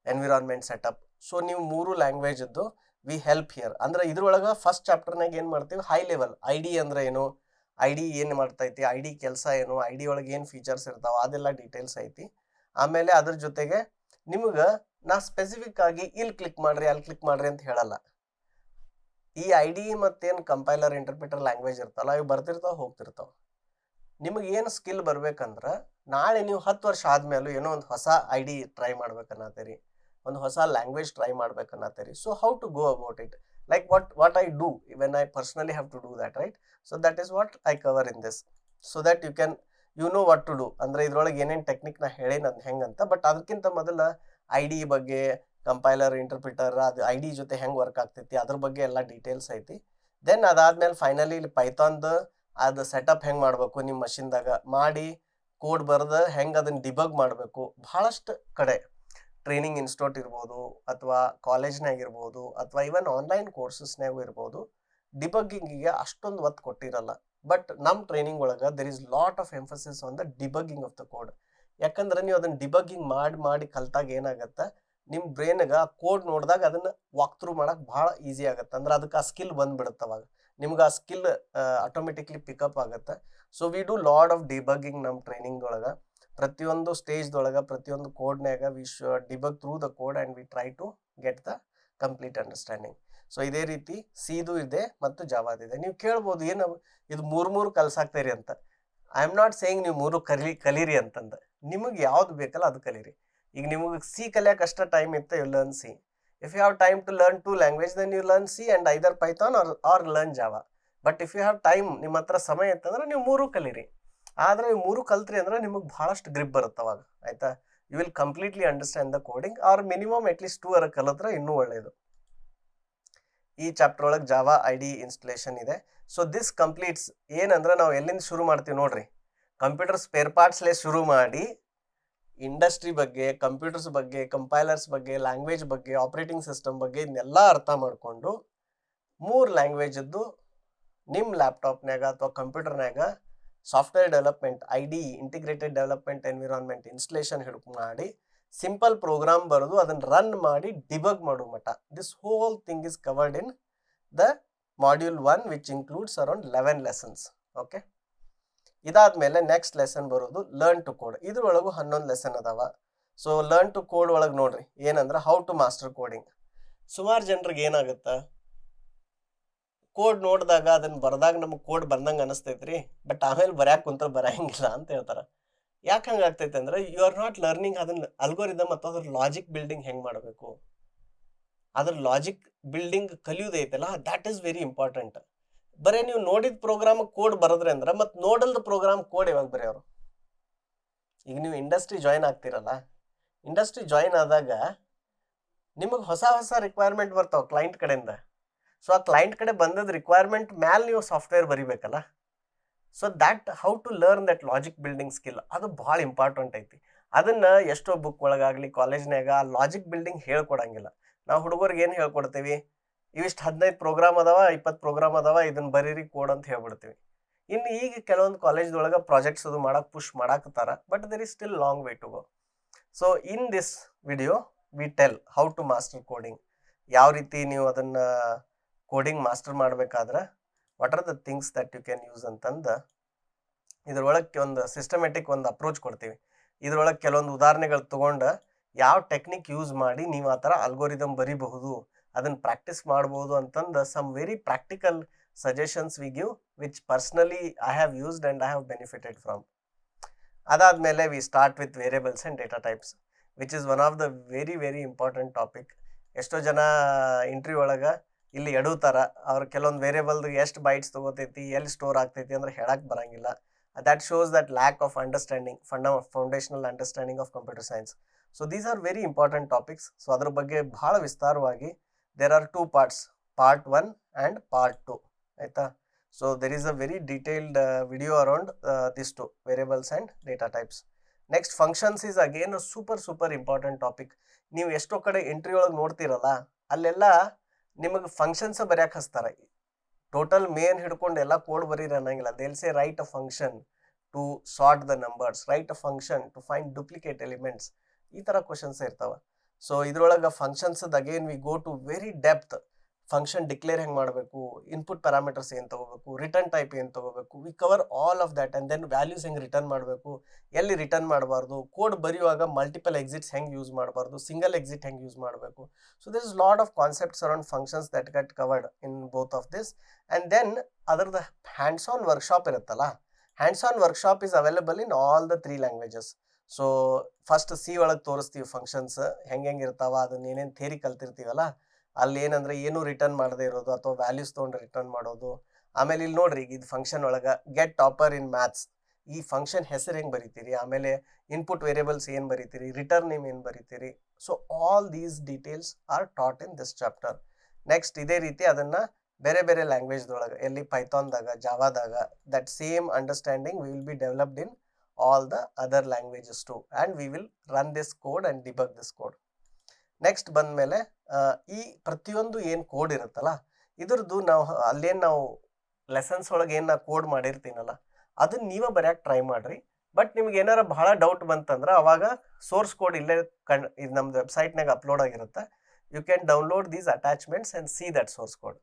environment setup. So ನೀವು 3 ಲ್ಯಾಂಗ್ವೇಜ್ ಇದ್ದು ವಿ ಹೆಲ್ಪ್ ಹಿಯರ್ ಅಂದ್ರೆ ಇದ್ರೊಳಗೆ ಫಸ್ಟ್ ಚಾಪ್ಟರ್ನಾಗ ಏನು ಮಾಡ್ತೀವಿ, ಹೈ ಲೆವೆಲ್ ಐ ಡಿ ಅಂದ್ರೆ ಏನು, ಐ ಡಿ ಏನು ಮಾಡ್ತೈತಿ, ಐ ಡಿ ಕೆಲಸ ಏನು, ಐ ಡಿ ಒಳಗೆ ಏನು ಫೀಚರ್ಸ್ ಇರ್ತಾವೆ ಅದೆಲ್ಲ ಡೀಟೇಲ್ಸ್ ಐತಿ. ಆಮೇಲೆ ಅದ್ರ ಜೊತೆಗೆ ನಿಮ್ಗೆ ನಾ ಸ್ಪೆಸಿಫಿಕ್ ಆಗಿ ಇಲ್ಲಿ ಕ್ಲಿಕ್ ಮಾಡ್ರಿ ಅಲ್ಲಿ ಕ್ಲಿಕ್ ಮಾಡ್ರಿ ಅಂತ ಹೇಳಲ್ಲ. ಈ ಐ ಡಿ ಮತ್ತೇನು ಕಂಪೈಲರ್ ಇಂಟರ್ಪ್ರಿಟರ್ ಲ್ಯಾಂಗ್ವೇಜ್ ಇರ್ತಲ್ಲ ಇವು ಬರ್ತಿರ್ತಾವೆ ಹೋಗ್ತಿರ್ತಾವೆ. ನಿಮಗೆ ಏನು ಸ್ಕಿಲ್ ಬರ್ಬೇಕಂದ್ರೆ ನಾಳೆ ನೀವು 10 ವರ್ಷ ಆದ್ಮೇಲೂ ಏನೋ ಒಂದು ಹೊಸ ಐ ಡಿ ಟ್ರೈ ಮಾಡ್ಬೇಕನ್ನತ್ತೀರಿ, ಒಂದು ಹೊಸ ಲ್ಯಾಂಗ್ವೇಜ್ ಟ್ರೈ ಮಾಡ್ಬೇಕನ್ನತ್ತೀರಿ. So how to go about it, like what I do when I personally have to do that, right? So that is what I cover in this, so that you know what to do. ಅಂದ್ರೆ ಇದ್ರೊಳಗೆ ಏನೇನು technique ನಾ ಹೇಳೇನು ಅದು ಹೆಂಗಂತ. But ಅದಕ್ಕಿಂತ ಮೊದಲ I D ಬಗ್ಗೆ, compiler interpreter ಅದು ಐ ಡಿ ಜೊತೆ ಹೆಂಗೆ ವರ್ಕ್ ಆಗ್ತೈತಿ ಅದ್ರ ಬಗ್ಗೆ ಎಲ್ಲ ಡೀಟೇಲ್ಸ್ ಐತಿ. ದೆನ್ ಅದಾದ್ಮೇಲೆ ಫೈನಲಿ ಇಲ್ಲಿ ಪೈಥಾನ್ದು ಅದು ಸೆಟಪ್ ಹೆಂಗೆ ಮಾಡಬೇಕು ನಿಮ್ಮ ಮಷಿನ್ದಾಗ ಮಾಡಿ ಕೋಡ್ ಬರೆದು ಹೆಂಗೆ ಅದನ್ನು ಡಿಬಗ್ ಮಾಡಬೇಕು. ಭಾಳಷ್ಟು ಕಡೆ ಟ್ರೈನಿಂಗ್ ಇನ್ಸ್ಟಿಟ್ಯೂಟ್ ಇರ್ಬೋದು ಅಥವಾ ಕಾಲೇಜ್ನಾಗ ಇರ್ಬೋದು ಅಥವಾ ಈವನ್ ಆನ್ಲೈನ್ ಕೋರ್ಸಸ್ನಾಗೂ ಇರ್ಬೋದು, ಡಿಬಗ್ಗಿಂಗಿಗೆ ಅಷ್ಟೊಂದು ಒತ್ತು ಕೊಟ್ಟಿರಲ್ಲ. ಬಟ್ ನಮ್ಮ ಟ್ರೈನಿಂಗ್ ಒಳಗೆ there is lot of emphasis on the debugging of the code. ಯಾಕಂದ್ರೆ ನೀವು ಅದನ್ನು ಡಿಬಗ್ಗಿಂಗ್ ಮಾಡಿ ಕಲ್ತಾಗ ಏನಾಗತ್ತೆ, ನಿಮ್ಮ ಬ್ರೈನ್ಗೆ ಆ ಕೋಡ್ ನೋಡಿದಾಗ ಅದನ್ನು ವಾಕ್ ಥ್ರೂ ಮಾಡೋಕೆ ಭಾಳ ಈಸಿ ಆಗುತ್ತೆ. ಅಂದ್ರೆ ಅದಕ್ಕೆ ಆ ಸ್ಕಿಲ್ ಬಂದ್ಬಿಡುತ್ತೆ, ಅವಾಗ ನಿಮ್ಗೆ ಆ ಸ್ಕಿಲ್ ಆಟೋಮೆಟಿಕ್ಲಿ ಪಿಕಪ್ ಆಗುತ್ತೆ. So we do lot of debugging ನಮ್ಮ ಟ್ರೈನಿಂಗ್ದೊಳಗೆ. ಪ್ರತಿಯೊಂದು ಸ್ಟೇಜ್ದೊಳಗೆ ಪ್ರತಿಯೊಂದು ಕೋಡ್ನಾಗ we debug through the code and we try to get the complete understanding. So ಇದೇ ರೀತಿ ಸಿದು ಇದೆ ಮತ್ತು ಜಾವಾದಿದೆ. ನೀವು ಕೇಳ್ಬೋದು ಏನು ಇದು ಮೂರು ಕಲ್ಸಾಕ್ತೀರಿ ಅಂತ. ಐ ಆಮ್ ನಾಟ್ ಸೇಯಿಂಗ್ ನೀವು 3 ಕಲೀರಿ ಅಂತಂದು. ನಿಮಗೆ ಯಾವ್ದು ಬೇಕಲ್ಲ ಅದು ಕಲೀರಿ. ಈಗ ನಿಮಗೆ ಸಿ ಕಲಿಯೋಕೆ ಅಷ್ಟ ಟೈಮ್ ಇತ್ತು, you learn C. If you have time to learn 2 language then you learn C and either Python or learn Java. But if you have time, ನಿಮ್ಮ ಹತ್ರ ಸಮಯ ಇತ್ತಂದ್ರೆ ನೀವು 3 ಕಲೀರಿ. ಆದರೆ ಇವು 3 ಕಲ್ತ್ರಿ ಅಂದ್ರೆ ನಿಮಗೆ ಭಾಳಷ್ಟು ಗ್ರಿಪ್ ಬರುತ್ತೆ ಅವಾಗ, ಆಯ್ತಾ? You will completely understand the coding, or minimum at least 2 ಕಲಿತ್ರೆ ಇನ್ನೂ ಒಳ್ಳೆಯದು. ಈ ಚಾಪ್ಟರ್ ಒಳಗೆ ಜಾವಾ ಐ ಡಿ ಇನ್ಸ್ಟಲೇಷನ್ ಇದೆ. ಸೊ ದಿಸ್ ಕಂಪ್ಲೀಟ್ಸ್ ಏನಂದ್ರೆ ನಾವು ಎಲ್ಲಿಂದ ಶುರು ಮಾಡ್ತೀವಿ ನೋಡ್ರಿ, ಕಂಪ್ಯೂಟರ್ ಸ್ಪೇರ್ ಪಾರ್ಟ್ಸ್ಲೇ ಶುರು ಮಾಡಿ ಇಂಡಸ್ಟ್ರಿ ಬಗ್ಗೆ, ಕಂಪ್ಯೂಟರ್ಸ್ ಬಗ್ಗೆ, ಕಂಪೈಲರ್ಸ್ ಬಗ್ಗೆ, ಲ್ಯಾಂಗ್ವೇಜ್ ಬಗ್ಗೆ, ಆಪ್ರೇಟಿಂಗ್ ಸಿಸ್ಟಮ್ ಬಗ್ಗೆ ಇದನ್ನೆಲ್ಲ ಅರ್ಥ ಮಾಡಿಕೊಂಡು 3 ಲ್ಯಾಂಗ್ವೇಜದ್ದು ನಿಮ್ಮ ಲ್ಯಾಪ್ಟಾಪ್ನಾಗ ಅಥವಾ ಕಂಪ್ಯೂಟರ್ನಾಗ software development I D integrated development environment installation ಮಾಡಿ ಸಿಂಪಲ್ ಪ್ರೋಗ್ರಾಮ್ ಬರೆದು ಅದನ್ನು ರನ್ ಮಾಡಿ ಡಿಬಗ್ ಮಾಡೋ ಮಟ್ಟ. This whole thing is covered in the module 1 which includes around 11 lessons. Okay, ಇದಾದ್ಮೇಲೆ ನೆಕ್ಸ್ಟ್ ಲೆಸನ್ ಬರೋದು ಲರ್ನ್ ಟು ಕೋಡ್. ಇದ್ರೊಳಗೂ 11 ಲೆಸನ್ ಅದಾವ. ಸೊ ಲರ್ನ್ ಟು ಕೋಡ್ ಒಳಗೆ ನೋಡ್ರಿ ಏನಂದ್ರೆ ಹೌ ಟು ಮಾಸ್ಟರ್ ಕೋಡಿಂಗ್. ಸುಮಾರು ಜನರಿಗೆ ಏನಾಗುತ್ತೆ, ಕೋಡ್ ನೋಡಿದಾಗ ಅದನ್ನು ಬರೆದಾಗ ನಮಗೆ ಕೋಡ್ ಬಂದಂಗೆ ಅನಿಸ್ತೈತ್ರಿ, ಬಟ್ ಆಮೇಲೆ ಬರ್ಯಾಕೆ ಕುಂತ್ರೆ ಬರಂಗಿಲ್ಲ ಅಂತ ಹೇಳ್ತಾರೆ. ಯಾಕೆ ಹಂಗೆ ಆಗ್ತೈತೆ ಅಂದ್ರೆ ಯು ಆರ್ ನಾಟ್ ಲರ್ನಿಂಗ್ ಅದನ್ನ ಅಲ್ಗೋರಿದಮ್ ಅಥವಾ ಅದ್ರ ಲಾಜಿಕ್ ಬಿಲ್ಡಿಂಗ್ ಹೆಂಗೆ ಮಾಡಬೇಕು, ಅದ್ರ ಲಾಜಿಕ್ ಬಿಲ್ಡಿಂಗ್ ಕಲಿಯೋದೈತಲ್ಲ, ದ್ಯಾಟ್ ಈಸ್ ವೆರಿ ಇಂಪಾರ್ಟೆಂಟ್. ಬರೀ ನೀವು ನೋಡಿದ ಪ್ರೋಗ್ರಾಮ್ ಕೋಡ್ ಬರೋದ್ರಿ ಅಂದ್ರೆ ಮತ್ತೆ ನೋಡಲ್ದ ಪ್ರೋಗ್ರಾಮ್ ಕೋಡ್ ಯಾವಾಗ ಬರೆಯೋರು? ಈಗ ನೀವು ಇಂಡಸ್ಟ್ರಿ ಜಾಯಿನ್ ಆಗ್ತಿರಲ್ಲ, ಇಂಡಸ್ಟ್ರಿ ಜಾಯಿನ್ ಆದಾಗ ನಿಮಗೆ ಹೊಸ ರಿಕ್ವೈರ್ಮೆಂಟ್ ಬರ್ತಾವೆ ಕ್ಲೈಂಟ್ ಕಡೆಯಿಂದ. ಸೊ ಆ ಕ್ಲೈಂಟ್ ಕಡೆ ಬಂದದ ರಿಕ್ವೈರ್ಮೆಂಟ್ ಮ್ಯಾಲೆ ನೀವು ಸಾಫ್ಟ್ವೇರ್ ಬರಿಬೇಕಲ್ಲ. So that how to learn that logic building skill ಅದು ಭಾಳ ಇಂಪಾರ್ಟೆಂಟ್ ಐತಿ. ಅದನ್ನ ಎಷ್ಟೋ ಬುಕ್ ಒಳಗಾಗ್ಲಿ ಕಾಲೇಜ್ನಾಗ ಆ ಲಾಜಿಕ್ ಬಿಲ್ಡಿಂಗ್ ಹೇಳ್ಕೊಡಂಗಿಲ್ಲ. ನಾವು ಹುಡುಗರಿಗೆ ಏನು ಹೇಳ್ಕೊಡ್ತೀವಿ, ಇವಿಷ್ಟು 15 ಪ್ರೋಗ್ರಾಮ್ ಅದಾವ, 20 ಪ್ರೋಗ್ರಾಮ್ ಅದಾವ, ಇದನ್ನ ಬರೀರಿ ಕೋಡ್ ಅಂತ ಹೇಳ್ಬಿಡ್ತೀವಿ. ಇನ್ನು ಈಗ ಕೆಲವೊಂದು ಕಾಲೇಜ್ದೊಳಗೆ ಪ್ರಾಜೆಕ್ಟ್ಸ್ ಅದು ಮಾಡಕ್ಕೆ ಪುಷ್ ಮಾಡಾಕತ್ತಾರ, but there is still long way to go. So in this video we tell how to master coding. ಯಾವ ರೀತಿ ನೀವು ಅದನ್ನು ಕೋಡಿಂಗ್ ಮಾಸ್ಟರ್ ಮಾಡಬೇಕಾದ್ರೆ what are the things that you can use ಅಂತಂದು ಇದ್ರೊಳಗೆ ಒಂದು ಸಿಸ್ಟಮೆಟಿಕ್ ಒಂದು ಅಪ್ರೋಚ್ ಕೊಡ್ತೀವಿ. ಇದ್ರೊಳಗೆ ಕೆಲವೊಂದು ಉದಾಹರಣೆಗಳು ತೊಗೊಂಡು ಯಾವ ಟೆಕ್ನಿಕ್ ಯೂಸ್ ಮಾಡಿ ನೀವು ಆ ಥರ ಅಲ್ಗೋರಿದಮ್ ಬರೀಬಹುದು, ಅದನ್ನು ಪ್ರಾಕ್ಟೀಸ್ ಮಾಡ್ಬೋದು ಅಂತಂದು some very practical suggestions we give which personally I have used and I have benefited from. ಅದಾದಮೇಲೆ we start with variables and data types which is one of the very very important topic. ಎಷ್ಟೋ ಜನ interview ಒಳಗೆ ಇಲ್ಲಿ ಎಡುತ್ತಾರ, ಅವ್ರು ಕೆಲವೊಂದು ವೇರಿಯಬಲ್ದು ಎಷ್ಟು bites ತೊಗೋತೈತಿ, ಎಲ್ಲಿ store ಆಗ್ತೈತಿ ಅಂದ್ರೆ ಹೇಳಕ್ಕೆ ಬರಂಗಿಲ್ಲ. that shows that lack of understanding, foundational understanding of computer science. So these are very important topics. So adar bagge bhala vistaravagi there are two parts, part 1 and part 2 aita. So there is a very detailed video around these two, variables and data types. Next, functions is again a super important topic. ನೀವು ಎಷ್ಟೋ ಕಡೆ entry ಒಳಗೆ ನೋಡ್ತಿರಲ್ಲ, ಅಲ್ಲೆಲ್ಲ ನಿಮಗೆ functions ಬರ್ಯಾಕೆ ಹಚ್ತಾರೆ. Total main ಹಿಡ್ಕೊಂಡು ಎಲ್ಲ code ಬರೀರಿ ಅನ್ನಂಗಿಲ್ಲ. They will say write a function to sort the numbers, write a function to find duplicate elements, ಈ ಥರ ಕ್ವಶನ್ಸ್ ಇರ್ತಾವೆ. ಸೊ ಇದ್ರೊಳಗೆ functions again we go to very depth. Function declare ಹೆಂಗೆ ಮಾಡಬೇಕು, ಇನ್ಪುಟ್ ಪ್ಯಾರಾಮೀಟರ್ಸ್ ಏನು ತೊಗೋಬೇಕು, ರಿಟರ್ನ್ ಟೈಪ್ ಏನು ತೊಗೋಬೇಕು, we cover all of that. And then values ಹೆಂಗೆ ರಿಟರ್ನ್ ಮಾಡಬೇಕು, ಎಲ್ಲಿ ರಿಟರ್ನ್ ಮಾಡಬಾರ್ದು, ಕೋಡ್ ಬರೆಯುವಾಗ ಮಲ್ಟಿಪಲ್ ಎಕ್ಸಿಟ್ಸ್ ಹೆಂಗೆ ಯೂಸ್ ಮಾಡಬಾರ್ದು, ಸಿಂಗಲ್ ಎಕ್ಸಿಟ್ ಹೆಂಗೆ ಯೂಸ್ ಮಾಡಬೇಕು. So this is lot of concepts around functions that get covered in both of this. And then ಅದರದ್ದು ಹ್ಯಾಂಡ್ಸ್ ಆನ್ ವರ್ಕ್ಶಾಪ್ ಇರುತ್ತಲ್ಲ, hands on workshop is available in all the 3 languages. So first C ಒಳಗೆ ತೋರಿಸ್ತೀವಿ functions ಹೆಂಗೆ ಇರ್ತಾವ, ಅದನ್ನ ಏನೇನು theory ಕಲ್ತಿರ್ತೀವಲ್ಲ, ಅಲ್ಲಿ ಏನಂದ್ರೆ ಏನು ರಿಟರ್ನ್ ಮಾಡದೇ ಇರೋದು ಅಥವಾ ವ್ಯಾಲ್ಯೂಸ್ ತೊಗೊಂಡು ರಿಟರ್ನ್ ಮಾಡೋದು. ಆಮೇಲೆ ಇಲ್ಲಿ ನೋಡ್ರಿ, ಇದು ಫಂಕ್ಷನ್ ಒಳಗೆ ಗೆಟ್ ಟಾಪರ್ ಇನ್ ಮ್ಯಾಥ್ಸ್, ಈ ಫಂಕ್ಷನ್ ಹೆಸರು ಹೆಂಗೆ ಬರೀತೀರಿ, ಆಮೇಲೆ ಇನ್ಪುಟ್ ವೇರಿಯಬಲ್ಸ್ ಏನು ಬರೀತೀರಿ, ರಿಟರ್ನ್ ನೇಮ್ ಏನು ಬರೀತೀರಿ. So all these details are taught in this chapter. Next ಇದೇ ರೀತಿ ಅದನ್ನು ಬೇರೆ ಬೇರೆ ಲ್ಯಾಂಗ್ವೇಜ್ದೊಳಗೆ, ಎಲ್ಲಿ ಪೈಥಾನ್ದಾಗ, ಜಾವಾದಾಗ, that same understanding we will be developed in all the other languages too, and we will run this code and debug this code. Next ಬಂದಮೇಲೆ ಈ ಪ್ರತಿಯೊಂದು ಏನು ಕೋಡ್ ಇರುತ್ತಲ್ಲ, ಇದ್ರದ್ದು ನಾವು ಅಲ್ಲೇನು ನಾವು ಲೆಸನ್ಸ್ ಒಳಗೆ ಏನು ನಾವು ಕೋಡ್ ಮಾಡಿರ್ತೀನಲ್ಲ, ಅದನ್ನ ನೀವೇ ಬರೆಯೋಕೆ ಟ್ರೈ ಮಾಡಿರಿ. ಬಟ್ ನಿಮ್ಗೆ ಏನಾರ ಬಹಳ ಡೌಟ್ ಬಂತಂದ್ರೆ ಅವಾಗ ಸೋರ್ಸ್ ಕೋಡ್ ಇಲ್ಲೇ ಇದು ನಮ್ದು ವೆಬ್ಸೈಟ್ನಾಗ ಅಪ್ಲೋಡ್ ಆಗಿರುತ್ತೆ. You can download these attachments and see that source code.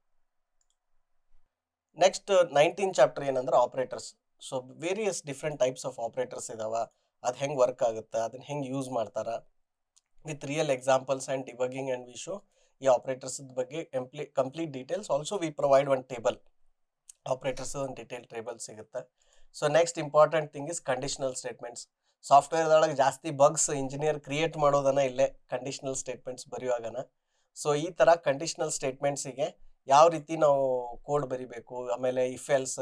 Next 19 chapter ಏನಂದ್ರೆ operators. So various different types of operators ಇದಾವೆ, ಅದು ಹೆಂಗೆ ವರ್ಕ್ ಆಗುತ್ತೆ, ಅದನ್ನ ಹೆಂಗೆ ಯೂಸ್ ಮಾಡ್ತಾರೆ, with real examples and debugging and we show ಈ ಆಪ್ರೇಟರ್ಸ್ ಬಗ್ಗೆ complete details. Also we provide one table, operators ಒಂದು ಡೀಟೇಲ್ ಟೇಬಲ್ ಸಿಗುತ್ತೆ. So next important thing is conditional statements. ಸಾಫ್ಟ್ವೇರ್ದೊಳಗೆ ಜಾಸ್ತಿ ಬಗ್ಸ್ ಇಂಜಿನಿಯರ್ ಕ್ರಿಯೇಟ್ ಮಾಡೋದನ್ನ ಇಲ್ಲೇ ಕಂಡೀಷನಲ್ ಸ್ಟೇಟ್ಮೆಂಟ್ಸ್ ಬರೆಯುವಾಗನ. ಸೊ ಈ ಥರ ಕಂಡೀಷನಲ್ ಸ್ಟೇಟ್ಮೆಂಟ್ಸಿಗೆ ಯಾವ ರೀತಿ ನಾವು ಕೋಡ್ ಬರಿಬೇಕು, ಆಮೇಲೆ ಇಫ್ ಎಲ್ಸ್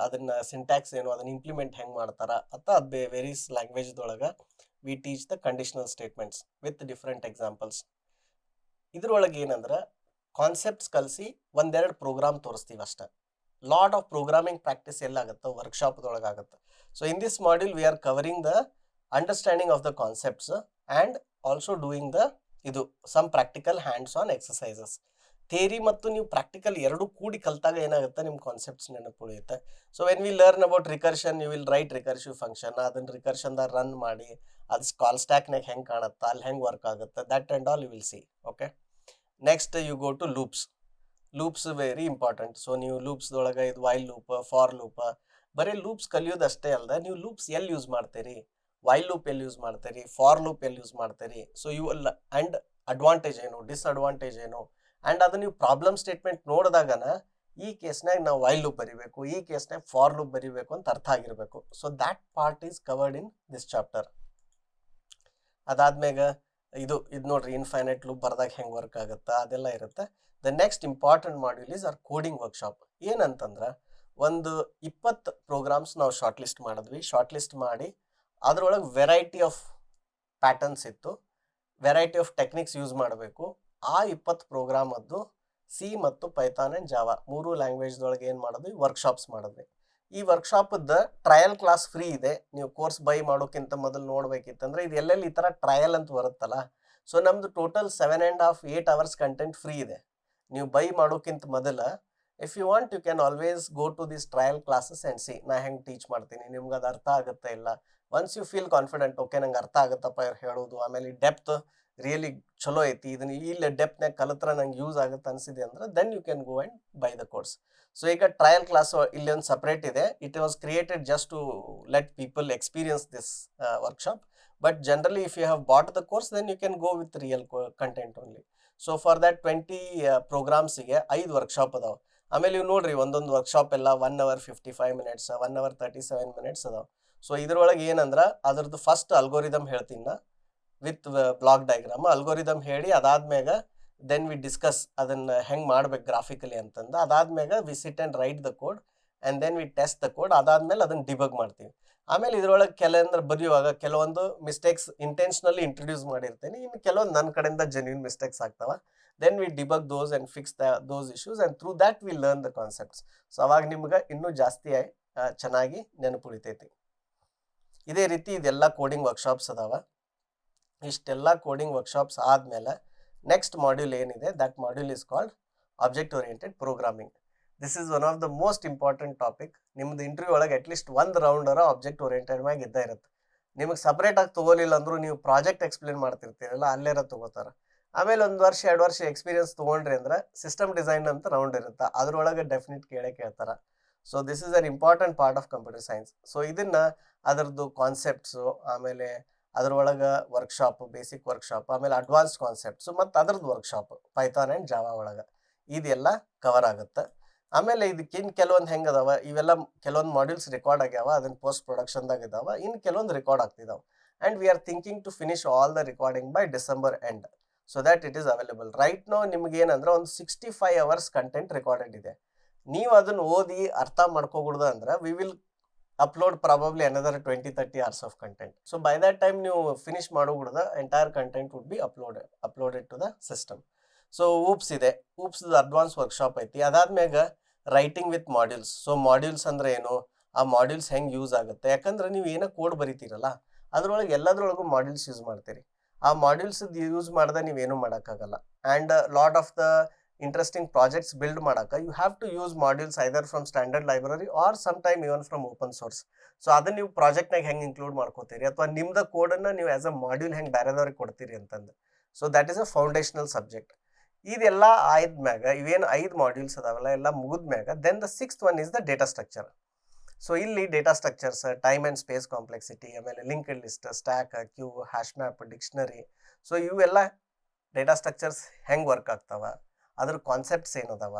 ಅದನ್ನ ಸಿಂಟ್ಯಾಕ್ಸ್ ಏನು, ಅದನ್ನ ಇಂಪ್ಲಿಮೆಂಟ್ ಹೆಂಗೆ ಮಾಡ್ತಾರ ಅಂತ ಅದು ವೇರಿಯಸ್ ಲ್ಯಾಂಗ್ವೇಜ್ದೊಳಗೆ we teach the conditional statements with different examples. ಇದ್ರೊಳಗೆ ಏನಂದ್ರೆ ಕಾನ್ಸೆಪ್ಟ್ಸ್ ಕಲಿಸಿ ಒಂದೆರಡು ಪ್ರೋಗ್ರಾಮ್ ತೋರಿಸ್ತೀವಿ ಅಷ್ಟೇ. ಲಾಟ್ ಆಫ್ ಪ್ರೋಗ್ರಾಮಿಂಗ್ ಪ್ರಾಕ್ಟೀಸ್ ಎಲ್ಲಾಗುತ್ತೆ ವರ್ಕ್ಶಾಪ್ದೊಳಗೆ ಆಗುತ್ತೆ. So in this module we are covering the understanding of the concepts and also doing the ಇದು some practical hands on exercises. Theory ಮತ್ತು ನೀವು ಪ್ರಾಕ್ಟಿಕಲ್ ಎರಡೂ ಕೂಡಿ ಕಲಿತಾಗ ಏನಾಗುತ್ತೆ, ನಿಮ್ಮ ಕಾನ್ಸೆಪ್ಟ್ಸ್ ನೆನಪು ಉಳಿಯುತ್ತೆ. So when we learn about recursion, you will write recursive function, ಅದನ್ನು ರಿಕರ್ಷನ್ದಾಗ ರನ್ ಮಾಡಿ ಅದು ಕಾಲ್ ಸ್ಟ್ಯಾಕ್ನಾಗ ಹೆಂಗೆ ಕಾಣುತ್ತೆ, ಅಲ್ಲಿ ಹೆಂಗೆ ವರ್ಕ್ ಆಗುತ್ತೆ, that and all you will see. Okay, next you go to loops. Loops very important. So ನೀವು ಲೂಪ್ಸ್ದೊಳಗೆ ಇದು ವೈಲ್ ಲೂಪ್, ಫಾರ್ ಲೂಪ್, ಬರೀ ಲೂಪ್ಸ್ ಕಲಿಯೋದು ಅಷ್ಟೇ ಅಲ್ಲದೆ ನೀವು ಲೂಪ್ಸ್ ಎಲ್ಲಿ ಯೂಸ್ ಮಾಡ್ತೀರಿ, ವೈಲ್ ಲೂಪ್ ಎಲ್ಲಿ ಯೂಸ್ ಮಾಡ್ತೀರಿ, ಫಾರ್ ಲೂಪ್ ಎಲ್ಲಿ ಯೂಸ್ ಮಾಡ್ತೀರಿ, ಸೊ ಇವು ಎಲ್ಲ ಆ್ಯಂಡ್ ಅಡ್ವಾಂಟೇಜ್ ಏನು, ಡಿಸ್ಅಡ್ವಾಂಟೇಜ್ ಏನು, ಆ್ಯಂಡ್ ಅದು ನೀವು ಪ್ರಾಬ್ಲಮ್ ಸ್ಟೇಟ್ಮೆಂಟ್ ನೋಡಿದಾಗನ ಈ ಕೇಸ್ನಾಗ ನಾವು ವೈಲ್ ಲೂಪ್ ಬರಿಬೇಕು, ಈ ಕೇಸ್ನಾಗ ಫಾರ್ ಲೂಪ್ ಬರಿಬೇಕು ಅಂತ ಅರ್ಥ ಆಗಿರಬೇಕು. So that part is covered in this chapter. ಅದಾದ್ಮೇಲೆ ಇದು ನೋಡ್ರಿ, ಇನ್ಫೈನೈಟ್ ಲೂಪ್ ಬರ್ದಾಗ ಹೆಂಗೆ ವರ್ಕ್ ಆಗುತ್ತೆ ಅದೆಲ್ಲ ಇರುತ್ತೆ. The next important module is our coding workshop. ಏನಂತಂದ್ರೆ ಒಂದು 20 ಪ್ರೋಗ್ರಾಮ್ಸ್ ನಾವು ಶಾರ್ಟ್ ಲಿಸ್ಟ್ ಮಾಡಿದ್ವಿ. ಶಾರ್ಟ್ ಲಿಸ್ಟ್ ಮಾಡಿ ಅದರೊಳಗೆ ವೆರೈಟಿ ಆಫ್ ಪ್ಯಾಟರ್ನ್ಸ್ ಇತ್ತು, ವೆರೈಟಿ ಆಫ್ ಟೆಕ್ನಿಕ್ಸ್ ಯೂಸ್ ಮಾಡಬೇಕು. ಆ 20 ಪ್ರೋಗ್ರಾಮದ್ದು ಸಿ ಮತ್ತು ಪೈಥಾನ್ ಆ್ಯಂಡ್ ಜಾವಾ 3 ಲ್ಯಾಂಗ್ವೇಜ್ದೊಳಗೆ ಏನು ಮಾಡಿದ್ವಿ, ವರ್ಕ್ಶಾಪ್ಸ್ ಮಾಡಿದ್ವಿ. ಈ ವರ್ಕ್ಶಾಪದ ಟ್ರಯಲ್ ಕ್ಲಾಸ್ ಫ್ರೀ ಇದೆ. ನೀವು ಕೋರ್ಸ್ ಬೈ ಮಾಡೋಕ್ಕಿಂತ ಮೊದಲು ನೋಡ್ಬೇಕಿತ್ತಂದ್ರೆ ಇದು ಎಲ್ಲೆಲ್ಲಿ ಈ ಥರ ಟ್ರಯಲ್ ಅಂತ ಬರುತ್ತಲ್ಲ, ಸೊ ನಮ್ದು ಟೋಟಲ್ 7.5 8 ಅವರ್ಸ್ ಕಂಟೆಂಟ್ ಫ್ರೀ ಇದೆ. ನೀವು ಬೈ ಮಾಡೋಕ್ಕಿಂತ ಮೊದಲ if you want you can always go to this trial classes and see ನಾ ಹೆಂಗೆ ಟೀಚ್ ಮಾಡ್ತೀನಿ, ನಿಮ್ಗೆ ಅದು ಅರ್ಥ ಆಗುತ್ತೆ ಇಲ್ಲ. Once you feel confident, okay ನಂಗೆ ಅರ್ಥ ಆಗುತ್ತಪ್ಪ ಇವ್ರು ಹೇಳೋದು, ಆಮೇಲೆ ಡೆಪ್ತ್ ರಿಯಲಿ ಚಲೋ ಐತಿ, ಇದನ್ನ ಇಲ್ಲಿ ಡೆಪ್ತ್ನಾಗ ಕಲಿತ್ರ ನಂಗೆ ಯೂಸ್ ಆಗುತ್ತೆ ಅನಿಸಿದೆ ಅಂದ್ರೆ then you can go and buy the course. So ಈಗ ಟ್ರಯಲ್ ಕ್ಲಾಸ್ ಇಲ್ಲಿ ಒಂದು ಸಪ್ರೇಟ್ ಇದೆ. It was created just to let people experience this workshop. But generally, if you have bought the course, then you can go with real content only. So for that 20 programs ಗೆ 5 workshop ಅದಾವ. ಆಮೇಲೆ ನೀವು ನೋಡ್ರಿ ಒಂದೊಂದು workshop ಎಲ್ಲ 1 hour 55 minutes 1 hour 37 minutes ಅದಾವ. So ಇದ್ರೊಳಗೆ ಏನಂದ್ರೆ ಅದ್ರದ್ದು ಫಸ್ಟ್ ಅಲ್ಗೋರಿದಮ್ ಹೇಳ್ತೀನಿ ನಾ ವಿತ್ ಬ್ಲಾಕ್ ಡಯಾಗ್ರಾಮ್. ಅಲ್ಗೋರಿದಮ್ ಹೇಳಿ ಅದಾದ್ಮ್ಯಾಗ ದೆನ್ ವಿ ಡಿಸ್ಕಸ್ ಅದನ್ನ ಹೆಂಗೆ ಮಾಡ್ಬೇಕು ಗ್ರಾಫಿಕಲಿ ಅಂತಂದು. ಅದಾದ್ಮ್ಯಾಗ we sit and write the code and then we test the code. ಅದಾದ್ಮೇಲೆ ಅದನ್ನ ಡಿಬಗ್ ಮಾಡ್ತೀವಿ. ಆಮೇಲೆ ಇದ್ರೊಳಗೆ ಕೆಲವಂದ್ರೆ ಬರೆಯುವಾಗ ಕೆಲವೊಂದು ಮಿಸ್ಟೇಕ್ಸ್ ಇಂಟೆನ್ಷನಲಿ ಇಂಟ್ರೊಡ್ಯೂಸ್ ಮಾಡಿರ್ತೀನಿ, ಇನ್ನು ಕೆಲವೊಂದು ನನ್ನ ಕಡೆಯಿಂದ ಜೆನ್ಯೂನ್ ಮಿಸ್ಟೇಕ್ಸ್ ಆಗ್ತಾವ. Then we debug those and fix those issues and through that we learn the concepts. So ಅವಾಗ ನಿಮ್ಗೆ ಇನ್ನೂ ಜಾಸ್ತಿ ಚೆನ್ನಾಗಿ ನೆನಪು ಉಳಿತೈತಿ. ಇದೇ ರೀತಿ ಇದೆಲ್ಲ ಕೋಡಿಂಗ್ ವರ್ಕ್ಶಾಪ್ಸ್ ಅದಾವ. ಇಷ್ಟೆಲ್ಲ ಕೋಡಿಂಗ್ ವರ್ಕ್ಶಾಪ್ಸ್ ಆದಮೇಲೆ ನೆಕ್ಸ್ಟ್ ಮಾಡ್ಯೂಲ್ ಏನಿದೆ, that module is called object oriented programming. This is one of the most important topic. ನಿಮ್ದು ಇಂಟರ್ವ್ಯೂ ಒಳಗೆ ಅಟ್ಲೀಸ್ಟ್ ಒಂದು ರೌಂಡರ ಆಬ್ಜೆಕ್ಟ್ ಓರಿಯೆಂಟೆಡ್ ಮ್ಯಾಗ ಇದ್ದೇ ಇರುತ್ತೆ. ನಿಮಗೆ ಸಪ್ರೇಟಾಗಿ ತೊಗೋಲಿಲ್ಲ ಅಂದರೂ ನೀವು ಪ್ರಾಜೆಕ್ಟ್ ಎಕ್ಸ್ಪ್ಲೇನ್ ಮಾಡ್ತಿರ್ತೀರಲ್ಲ ಅಲ್ಲೇರ ತೊಗೋತಾರೆ. ಆಮೇಲೆ 1 ವರ್ಷ 2 ವರ್ಷ ಎಕ್ಸ್ಪೀರಿಯನ್ಸ್ ತೊಗೊಂಡ್ರಿ ಅಂದ್ರೆ ಸಿಸ್ಟಮ್ ಡಿಸೈನ್ ಅಂತ ರೌಂಡ್ ಇರುತ್ತೆ, ಅದ್ರೊಳಗೆ ಡೆಫಿನೆಟ್ ಕೇಳ್ತಾರೆ. So this is an important part of computer science. So ಇದನ್ನು ಅದರದ್ದು ಕಾನ್ಸೆಪ್ಟ್ಸು, ಆಮೇಲೆ ಅದರೊಳಗೆ ವರ್ಕ್ಶಾಪ್, ಬೇಸಿಕ್ ವರ್ಕ್ಶಾಪ್, ಆಮೇಲೆ ಅಡ್ವಾನ್ಸ್ ಕಾನ್ಸೆಪ್ಟ್ಸು ಮತ್ತು ಅದ್ರದ್ದು ವರ್ಕ್ಶಾಪ್ ಪೈಥಾನ್ ಆ್ಯಂಡ್ ಜಾವಾ ಒಳಗೆ ಇದೆಲ್ಲ ಕವರ್ ಆಗುತ್ತೆ. ಆಮೇಲೆ ಇದಕ್ಕಿನ್ನು ಕೆಲವೊಂದು ಹೆಂಗೆ ಅದಾವ, ಇವೆಲ್ಲ ಕೆಲವೊಂದು ಮಾಡ್ಯೂಲ್ಸ್ ರೆಕಾರ್ಡ್ ಆಗ್ಯಾವ, ಅದನ್ನು ಪೋಸ್ಟ್ ಪ್ರೊಡಕ್ಷನ್ದಾಗ ಇದಾವೆ. ಇನ್ನು ಕೆಲವೊಂದು ರೆಕಾರ್ಡ್ ಆಗ್ತಿದ್ದಾವೆ and we are thinking to finish all the recording by December end so that it is available. Right no ನಿಮ್ಗೆ ಏನಂದ್ರೆ ಒಂದು 65 hours ಕಂಟೆಂಟ್ ರೆಕಾರ್ಡೆಡ್ ಇದೆ. ನೀವು ಅದನ್ನು ಓದಿ ಅರ್ಥ ಮಾಡ್ಕೋಬಿಡ್ದು ಅಂದ್ರೆ we will upload probably another 20-30 hours of content. So by that time ನೀವು ಫಿನಿಶ್ ಮಾಡೋಬಿಡ್ದು entire content would be uploaded to the system. So OOPs ಇದೆ, ಊಪ್ಸ್ ಅಡ್ವಾನ್ಸ್ ವರ್ಕ್ಶಾಪ್ ಐತಿ. ಅದಾದ್ಮ್ಯಾಗ writing with modules. So modules ಅಂದ್ರೆ ಏನು, ಆ modules ಹೆಂಗೆ use ಆಗುತ್ತೆ, ಯಾಕಂದ್ರೆ ನೀವು ಏನೋ ಕೋಡ್ ಬರೀತೀರಲ್ಲ ಅದ್ರೊಳಗೆ ಎಲ್ಲದ್ರೊಳಗೂ ಮಾಡ್ಯೂಲ್ಸ್ ಯೂಸ್ ಮಾಡ್ತೀರಿ. ಆ ಮಾಡ್ಯೂಲ್ಸ್ ಯೂಸ್ ಮಾಡ್ದೆ ನೀವೇನು ಮಾಡೋಕ್ಕಾಗಲ್ಲ. And lot of the interesting projects build ಮಾಡೋಕೆ you have to use modules either from standard library or some time even from open source. So ಅದನ್ನ ನೀವು ಪ್ರಾಜೆಕ್ಟ್ನಾಗ ಹೆಂಗೆ ಇನ್ಕ್ಲೂಡ್ ಮಾಡ್ಕೋತೀರಿ, ಅಥವಾ ನಿಮ್ದು ಕೋಡನ್ನು ನೀವು ಆ್ಯಸ್ ಅ ಮಾಡ್ಯೂಲ್ ಹೆಂಗೆ ಬೇರೆದವ್ರಿಗೆ ಕೊಡ್ತೀರಿ ಅಂತಂದು. So that is a foundational subject. ಇದೆಲ್ಲ ಆಯ್ದ್ಮ್ಯಾಗ ಇವೇನು 5 ಮಾಡ್ಯೂಲ್ಸ್ ಅದಾವಲ್ಲ ಎಲ್ಲ ಮುಗಿದ್ಮ್ಯಾಗ then the 6th one is the data structure. So ಇಲ್ಲಿ data structures, time and space complexity, ಆಮೇಲೆ linked list, stack, queue, hash map, dictionary. So ಇವೆಲ್ಲ ಡೇಟಾ ಸ್ಟ್ರಕ್ಚರ್ಸ್ ಹೆಂಗೆ ವರ್ಕ್ ಆಗ್ತಾವ, ಅದ್ರ ಕಾನ್ಸೆಪ್ಟ್ಸ್ ಏನದಾವ,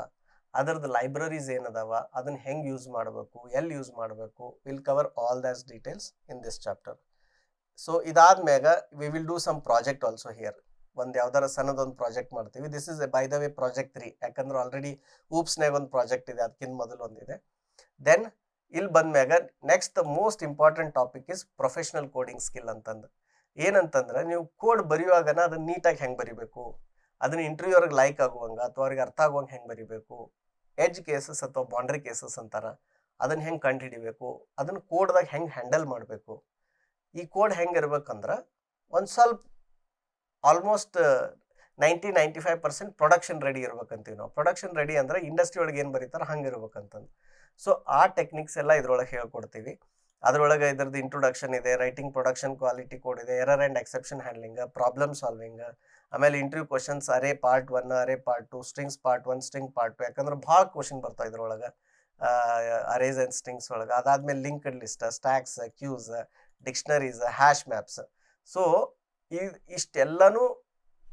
ಅದರದ್ದು ಲೈಬ್ರರೀಸ್ ಏನದಾವ, ಅದನ್ನು ಹೆಂಗೆ ಯೂಸ್ ಮಾಡಬೇಕು, ಎಲ್ಲಿ ಯೂಸ್ ಮಾಡಬೇಕು, will cover all these details in this chapter. So ಇದಾದ್ಮ್ಯಾಗ we will do some project also here. ಒಂದು ಯಾವ್ದಾರ ಸಣ್ಣದೊಂದು ಪ್ರಾಜೆಕ್ಟ್ ಮಾಡ್ತೀವಿ. This is by the way project 3, ಯಾಕಂದ್ರೆ ಆಲ್ರೆಡಿ ಊಪ್ಸ್ನಾಗ ಒಂದು ಪ್ರಾಜೆಕ್ಟ್ ಇದೆ, ಅದಕ್ಕಿಂತ ಮೊದಲು ಒಂದಿದೆ. ದೆನ್ ಇಲ್ಲಿ ಬಂದ್ಮ್ಯಾಗ next the most important topic is professional coding skill ಅಂತಂದು. ಏನಂತಂದ್ರೆ ನೀವು ಕೋಡ್ ಬರೆಯುವಾಗನ ಅದನ್ನ ನೀಟಾಗಿ ಹೆಂಗೆ ಬರಿಬೇಕು, ಅದನ್ನ ಇಂಟರ್ವ್ಯೂ ಅವ್ರಿಗೆ ಲೈಕ್ ಆಗುವಂಗೆ ಅಥವಾ ಅವ್ರಿಗೆ ಅರ್ಥ ಆಗುವಂಗೆ ಹೆಂಗೆ ಬರಿಬೇಕು, ಎಡ್ಜ್ ಕೇಸಸ್ ಅಥವಾ ಬೌಂಡ್ರಿ ಕೇಸಸ್ ಅಂತಾರೆ ಅದನ್ನ ಹೆಂಗೆ ಕಂಡು ಹಿಡಿಬೇಕು, ಅದನ್ನ ಕೋಡ್ದಾಗ ಹೆಂಗೆ ಹ್ಯಾಂಡಲ್ ಮಾಡಬೇಕು. ಈ ಕೋಡ್ ಹೆಂಗೆ ಇರ್ಬೇಕಂದ್ರೆ ಒಂದು ಸ್ವಲ್ಪ ಆಲ್ಮೋಸ್ಟ್ 90-95% ಪ್ರೊಡಕ್ಷನ್ ರೆಡಿ ಇರ್ಬೇಕಂತೀವಿ ನಾವು. ಪ್ರೊಡಕ್ಷನ್ ರೆಡಿ ಅಂದ್ರೆ ಇಂಡಸ್ಟ್ರಿ ಒಳಗೆ ಏನು ಬರೀತಾರೆ ಹಂಗೆ ಇರ್ಬೇಕಂತಂದು. ಸೊ ಆ ಟೆಕ್ನಿಕ್ಸ್ ಎಲ್ಲ ಇದ್ರೊಳಗೆ ಹೇಳ್ಕೊಡ್ತೀವಿ. ಅದರೊಳಗೆ ಇದ್ರದ್ದು ಇಂಟ್ರೊಡಕ್ಷನ್ ಇದೆ, ರೈಟಿಂಗ್ ಪ್ರೊಡಕ್ಷನ್ ಕ್ವಾಲಿಟಿ ಕೋಡ್ ಇದೆ, error and exception handling, problem solving, ಆಮೇಲೆ interview questions, array part 1, array part 2, strings part 1, string part 2, ಯಾಕಂದ್ರೆ ಭಾಳ ಕ್ವಶನ್ ಬರ್ತಾವೆ ಇದ್ರೊಳಗೆ ಅರೇಸ್ ಆ್ಯಂಡ್ ಸ್ಟ್ರಿಂಗ್ಸ್ ಒಳಗೆ. ಅದಾದ್ಮೇಲೆ linked list, stacks, queues, dictionaries, hash maps. So ಇಷ್ಟೆಲ್ಲನೂ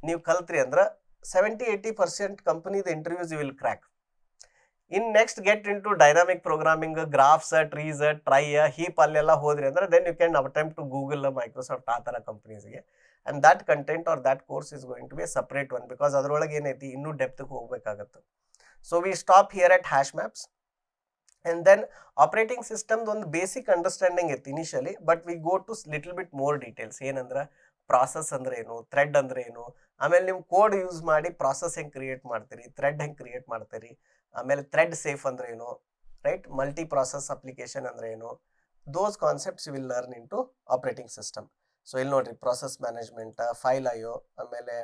ನೀವು ಕಲ್ತ್ರಿ ಅಂದ್ರೆ 70-80% ಕಂಪನಿದ interviews you will crack. In next get in to dynamic programming, graphs, trees, trie, heap ಅಲ್ಲೆಲ್ಲ ಹೋದ್ರಿ ಅಂದ್ರೆ then you can attempt to Google, Microsoft ಆ ಥರ ಕಂಪ್ನೀಸ್ಗೆ. And that content or that course is going to be a separate one, because ಅದರೊಳಗೆ ಏನೈತಿ ಇನ್ನೂ ಡೆಪ್ತ್ಗೆ ಹೋಗ್ಬೇಕಾಗತ್ತೆ. So we stop here at hash maps. And then operating ಸಿಸ್ಟಮ್ದು ಒಂದು ಬೇಸಿಕ್ ಅಂಡರ್ಸ್ಟ್ಯಾಂಡಿಂಗ್ ಇತ್ತು initially, but we go to little bit more details. ಏನಂದ್ರೆ process ಅಂದ್ರೆ ಏನು, ಥ್ರೆಡ್ ಅಂದ್ರೆ ಏನು, ಆಮೇಲೆ ನೀವು ಕೋಡ್ ಯೂಸ್ ಮಾಡಿ ಪ್ರಾಸೆಸ್ ಹೆಂಗೆ ಕ್ರಿಯೇಟ್ ಮಾಡ್ತೀರಿ, ಥ್ರೆಡ್ ಹೆಂಗೆ ಕ್ರಿಯೇಟ್ ಮಾಡ್ತೀರಿ, ಆಮೇಲೆ ಥ್ರೆಡ್ ಸೇಫ್ ಅಂದ್ರೆ ಏನು, ರೈಟ್? ಮಲ್ಟಿ ಪ್ರಾಸೆಸ್ ಅಪ್ಲಿಕೇಶನ್ ಅಂದರೆ ಏನು, those concepts will learn into operating system. So ಇಲ್ಲಿ ನೋಡ್ರಿ, ಪ್ರಾಸೆಸ್ ಮ್ಯಾನೇಜ್ಮೆಂಟ್, ಫೈಲ್ ಐಒ, ಆಮೇಲೆ